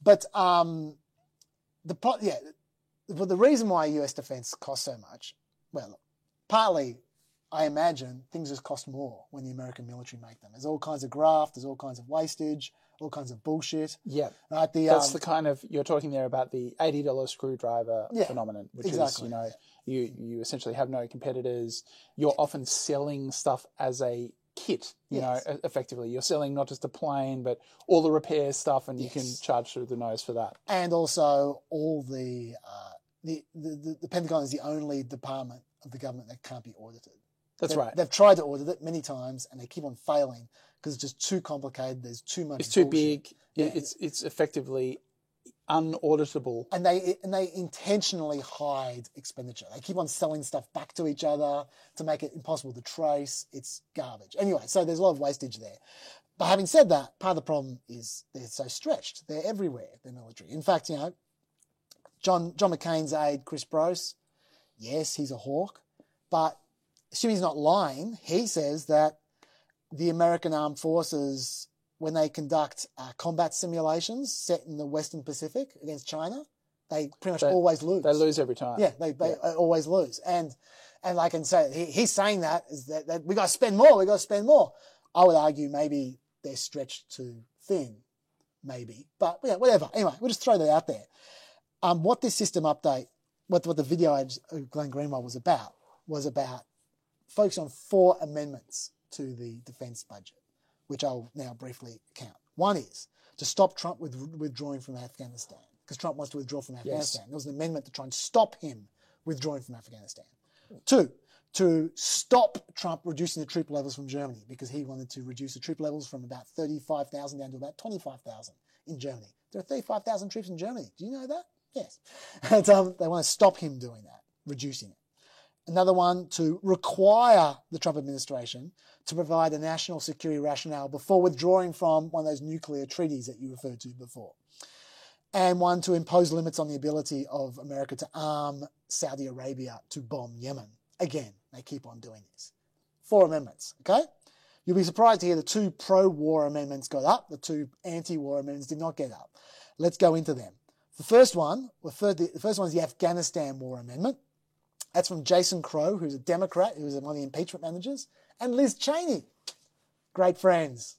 But the reason why US defence costs so much, well, partly, I imagine, things just cost more when the American military make them. There's all kinds of graft, there's all kinds of wastage, all kinds of bullshit. Yeah, right? That's the kind of, you're talking there about the $80 screwdriver phenomenon, which exactly. is, you essentially have no competitors. You're often selling stuff as a kit, you know, effectively. You're selling not just a plane, but all the repair stuff, and you can charge through the nose for that. And also all the Pentagon is the only department of the government that can't be audited. That's right. They've tried to audit it many times, and they keep on failing because it's just too complicated. There's too much. It's too bullshit. big. Yeah. It's effectively unauditable. And they intentionally hide expenditure. They keep on selling stuff back to each other to make it impossible to trace. It's garbage. Anyway, so there's a lot of wastage there. But having said that, part of the problem is they're so stretched. They're everywhere, the military. In fact, John McCain's aide, Chris Brose, yes, he's a hawk, but assuming he's not lying, he says that the American Armed Forces, when they conduct combat simulations set in the Western Pacific against China, they pretty much always lose. They lose every time. Yeah, they always lose. And I can say, he's saying that is that we got to spend more, I would argue maybe they're stretched too thin, maybe. But yeah, whatever. Anyway, we'll just throw that out there. What this system update, what the video of Glenn Greenwald was about focusing on 4 amendments to the defence budget, which I'll now briefly count. One is to stop Trump withdrawing from Afghanistan, because Trump wants to withdraw from Afghanistan. There was an amendment to try and stop him withdrawing from Afghanistan. 2, to stop Trump reducing the troop levels from Germany, because he wanted to reduce the troop levels from about 35,000 down to about 25,000 in Germany. There are 35,000 troops in Germany. Do you know that? Yes. And, they want to stop him doing that, reducing it. Another one, to require the Trump administration to provide a national security rationale before withdrawing from one of those nuclear treaties that you referred to before. And one, to impose limits on the ability of America to arm Saudi Arabia to bomb Yemen. Again, they keep on doing this. 4 amendments, okay? You'll be surprised to hear the 2 pro-war amendments got up. The 2 anti-war amendments did not get up. Let's go into them. The first one is the Afghanistan War Amendment. That's from Jason Crow, who's a Democrat, who was one of the impeachment managers, and Liz Cheney, great friends.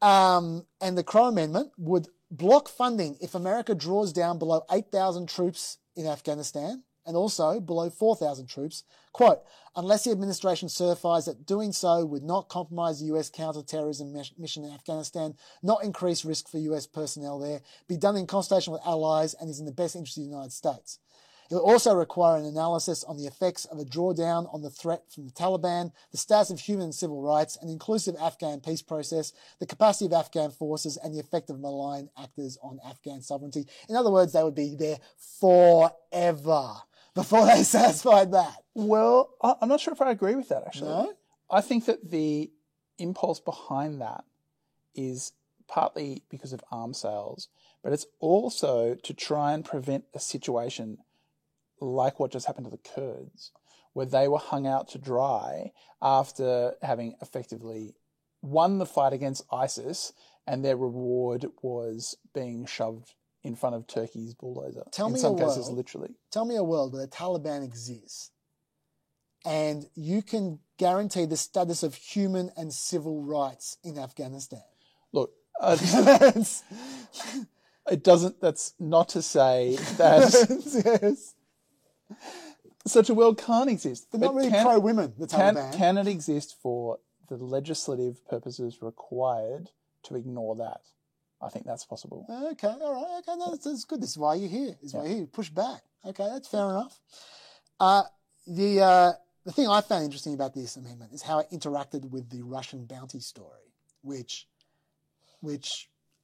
And the Crow Amendment would block funding if America draws down below 8,000 troops in Afghanistan and also below 4,000 troops, quote, unless the administration certifies that doing so would not compromise the US counter-terrorism mission in Afghanistan, not increase risk for US personnel there, be done in consultation with allies, and is in the best interest of the United States. It will also require an analysis on the effects of a drawdown on the threat from the Taliban, the status of human and civil rights, an inclusive Afghan peace process, the capacity of Afghan forces, and the effect of malign actors on Afghan sovereignty. In other words, they would be there forever before they satisfied that. Well, I'm not sure if I agree with that, actually. No? I think that the impulse behind that is partly because of arms sales, but it's also to try and prevent a situation like what just happened to the Kurds, where they were hung out to dry after having effectively won the fight against ISIS, and their reward was being shoved in front of Turkey's bulldozer. In some cases, literally. Tell me a world where the Taliban exists and you can guarantee the status of human and civil rights in Afghanistan. Look, it doesn't, that's not to say that yes. Such a world can't exist. They're not really pro-women, the Taliban. Can it exist for the legislative purposes required to ignore that? I think that's possible. Okay, all right. Okay, no, that's good. This is why you're here. This is why you're here. Push back. Okay, that's fair enough. The thing I found interesting about this amendment is how it interacted with the Russian bounty story, which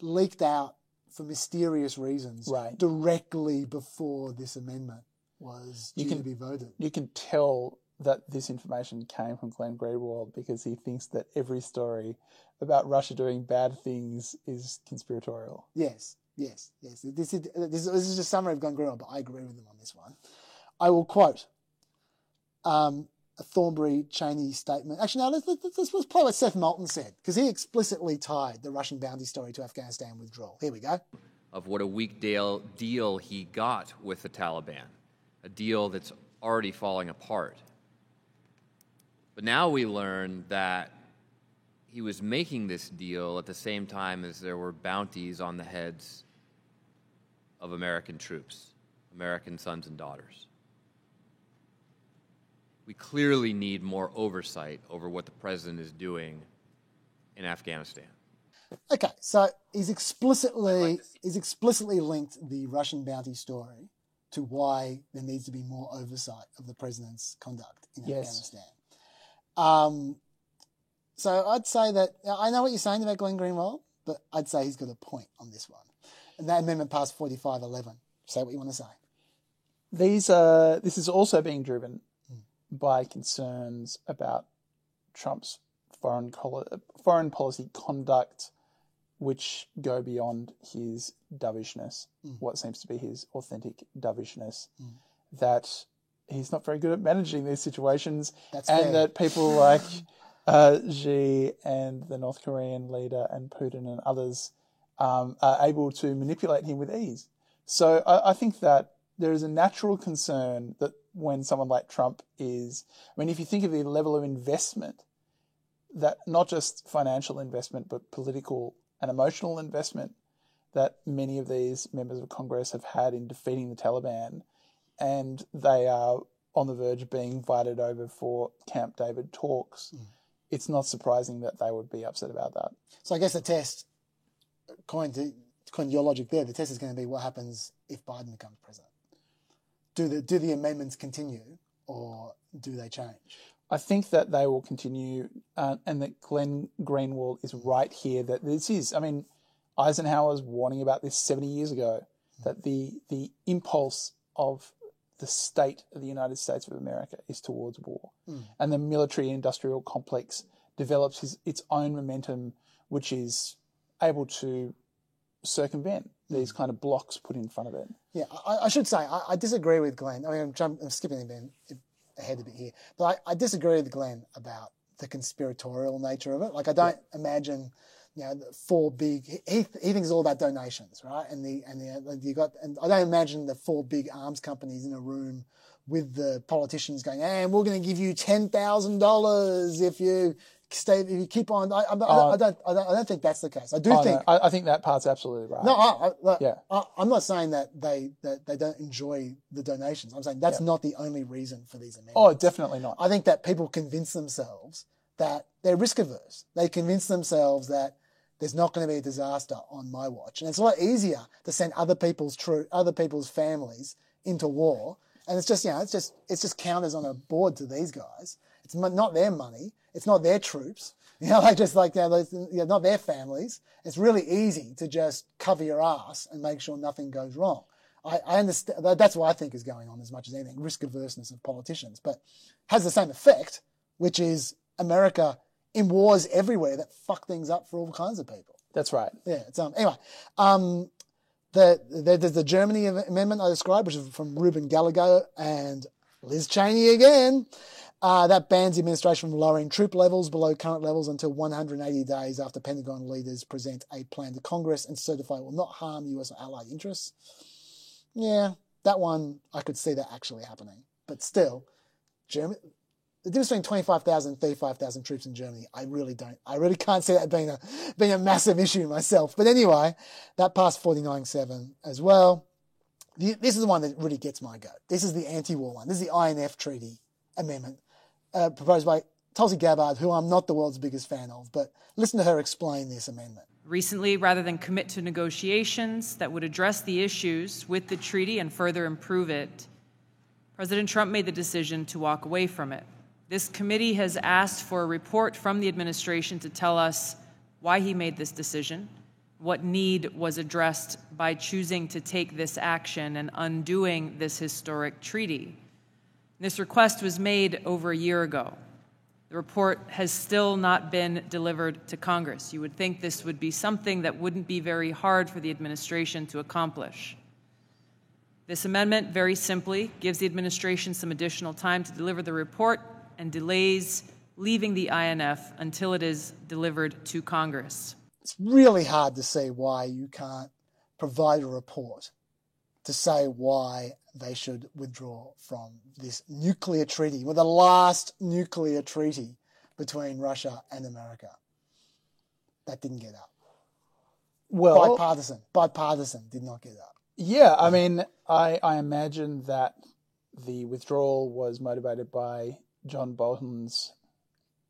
leaked out for mysterious reasons directly before this amendment was due to be voted. You can tell that this information came from Glenn Greenwald because he thinks that every story about Russia doing bad things is conspiratorial. Yes. This is just a summary of Glenn Greenwald, but I agree with him on this one. I will quote a Thornbury Cheney statement. Actually, no, let's play what Seth Moulton said, because he explicitly tied the Russian bounty story to Afghanistan withdrawal. Here we go. Of what a weak deal he got with the Taliban, a deal that's already falling apart. But now we learn that he was making this deal at the same time as there were bounties on the heads of American troops, American sons and daughters. We clearly need more oversight over what the president is doing in Afghanistan. Okay, so he's explicitly linked the Russian bounty story to why there needs to be more oversight of the president's conduct in Afghanistan. So I'd say that, I know what you're saying about Glenn Greenwald, but I'd say he's got a point on this one. And that amendment passed 45-11. Say what you want to say. This is also being driven by concerns about Trump's foreign policy conduct, which go beyond his dovishness, what seems to be his authentic dovishness, that he's not very good at managing these situations. That's fair. That people like Xi and the North Korean leader and Putin and others are able to manipulate him with ease. So I think that there is a natural concern that when someone like Trump is, if you think of the level of investment, that not just financial investment, but political and emotional investment that many of these members of Congress have had in defeating the Taliban, and they are on the verge of being invited over for Camp David talks, it's not surprising that they would be upset about that. So I guess the test, according to your logic there, the test is going to be what happens if Biden becomes president. Do the amendments continue, or do they change? I think that they will continue, and that Glenn Greenwald is right here, that this is, Eisenhower was warning about this 70 years ago, that the impulse of the state of the United States of America is towards war. And the military-industrial complex develops its own momentum, which is able to circumvent these kind of blocks put in front of it. Yeah, I should say, I disagree with Glenn. I'm skipping ahead a bit here, but I disagree with Glenn about the conspiratorial nature of it. Like, I don't imagine, the four big. He thinks it's all about donations, right? And I don't imagine the four big arms companies in a room with the politicians going, "And we're going to give you $10,000 if you keep on." I don't think that's the case. I think that part's absolutely right. No, I'm not saying that they don't enjoy the donations. I'm saying that's not the only reason for these amendments. Oh, definitely not. I think that people convince themselves that they're risk averse. They convince themselves that there's not going to be a disaster on my watch, and it's a lot easier to send other people's families into war. And it's just counters on a board to these guys. It's not their money. It's not their troops. Not their families. It's really easy to just cover your ass and make sure nothing goes wrong. I understand. That's what I think is going on as much as anything, risk averseness of politicians, but has the same effect, which is America in wars everywhere that fuck things up for all kinds of people. That's right. Yeah. Anyway, there's the Germany amendment I described, which is from Ruben Gallagher and Liz Cheney again. That bans the administration from lowering troop levels below current levels until 180 days after Pentagon leaders present a plan to Congress and certify it will not harm US or allied interests. Yeah, that one, I could see that actually happening. But still, the difference between 25,000 and 35,000 troops in Germany, I really can't see that being a massive issue myself. But anyway, that passed 49-7 as well. This is the one that really gets my goat. This is the anti-war one. This is the INF Treaty amendment proposed by Tulsi Gabbard, who I'm not the world's biggest fan of, but listen to her explain this amendment. Recently, rather than commit to negotiations that would address the issues with the treaty and further improve it, President Trump made the decision to walk away from it. This committee has asked for a report from the administration to tell us why he made this decision. what need was addressed by choosing to take this action and undoing this historic treaty. This request was made over a year ago. The report has still not been delivered to Congress. You would think this would be something that wouldn't be very hard for the administration to accomplish. This amendment, very simply, gives the administration some additional time to deliver the report and delays leaving the INF until it is delivered to Congress. It's really hard to see why you can't provide a report to say why they should withdraw from this nuclear treaty, well, the last nuclear treaty between Russia and America. That didn't get up. Well, bipartisan did not get up. Yeah, I mean, I imagine that the withdrawal was motivated by John Bolton's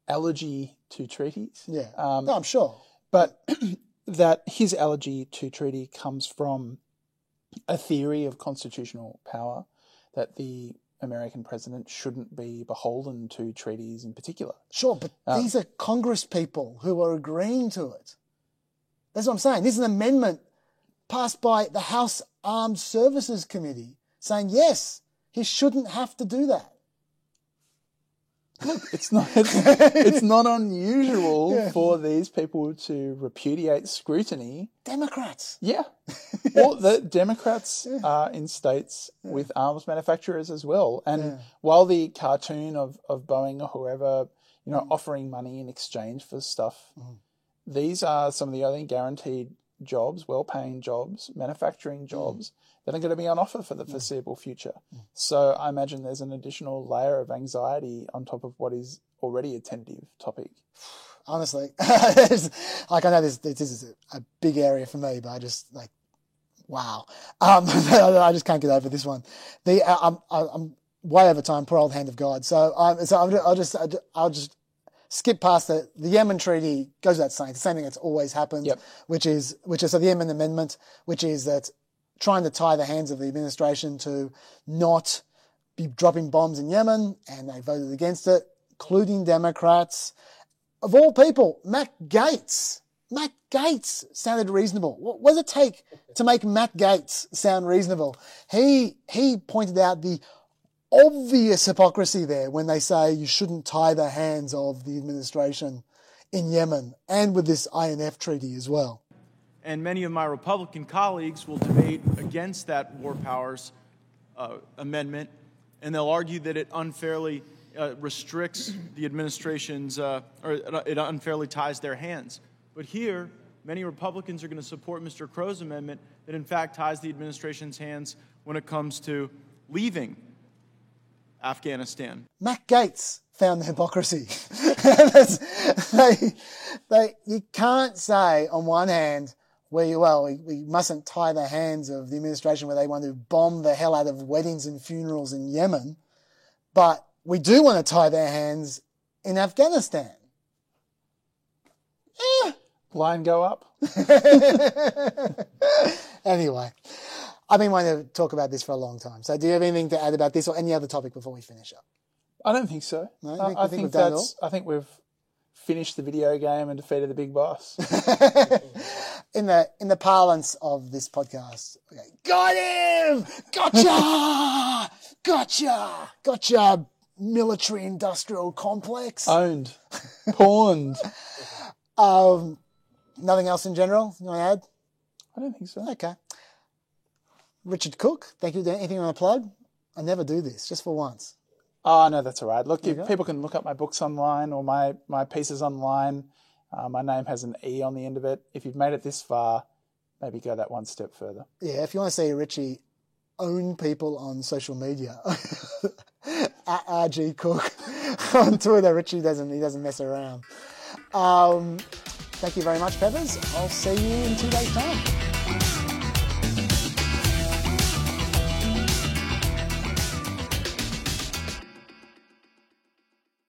allergy to treaties. Yeah, no, I'm sure. But that his allergy to treaty comes from a theory of constitutional power, that the American president shouldn't be beholden to treaties in particular. Sure, but these are Congress people who are agreeing to it. That's what I'm saying. This is an amendment passed by the House Armed Services Committee saying, yes, he shouldn't have to do that. Look, it's not unusual for these people to repudiate scrutiny. Democrats. Yeah. Well, the Democrats are in states with arms manufacturers as well. And while the cartoon of Boeing or whoever, offering money in exchange for stuff, these are some of the only guaranteed jobs, well-paying jobs, manufacturing jobs that are going to be on offer for the foreseeable future. So I imagine there's an additional layer of anxiety on top of what is already a tentative topic. Honestly, like I know this is a big area for me, but I just wow. I just can't get over this one. I'm way over time. Poor old hand of God. So I'll just skip past the Yemen treaty. Goes without saying, the same thing that's always happened, which is so the Yemen Amendment, which is that trying to tie the hands of the administration to not be dropping bombs in Yemen, and they voted against it, including Democrats. Of all people, Matt Gaetz sounded reasonable. What does it take to make Matt Gaetz sound reasonable? He pointed out the obvious hypocrisy there when they say you shouldn't tie the hands of the administration in Yemen, and with this INF treaty as well. And many of my Republican colleagues will debate against that War Powers amendment, and they'll argue that it unfairly restricts the administration's, or it unfairly ties their hands. But here, many Republicans are going to support Mr. Crow's amendment that in fact ties the administration's hands when it comes to leaving Afghanistan. Matt Gaetz found the hypocrisy. You can't say on one hand, we mustn't tie the hands of the administration where they want to bomb the hell out of weddings and funerals in Yemen, but we do want to tie their hands in Afghanistan. Line go up. Anyway, I've been wanting to talk about this for a long time. So do you have anything to add about this or any other topic before we finish up? I don't think so. No, I think we've finished the video game and defeated the big boss. In the parlance of this podcast, got him! Gotcha! Military industrial complex. Owned. Pawned. Nothing else in general you want to add? I don't think so. Okay. Richard Cook, thank you. Anything on a plug? I never do this, just for once. Oh, no, that's all right. Look, people can look up my books online or my pieces online. My name has an E on the end of it. If you've made it this far, maybe go that one step further. Yeah, if you want to see Richie own people on social media, at RG Cook on Twitter, Richie doesn't mess around. Thank you very much, Peppers. I'll see you in 2 days' time.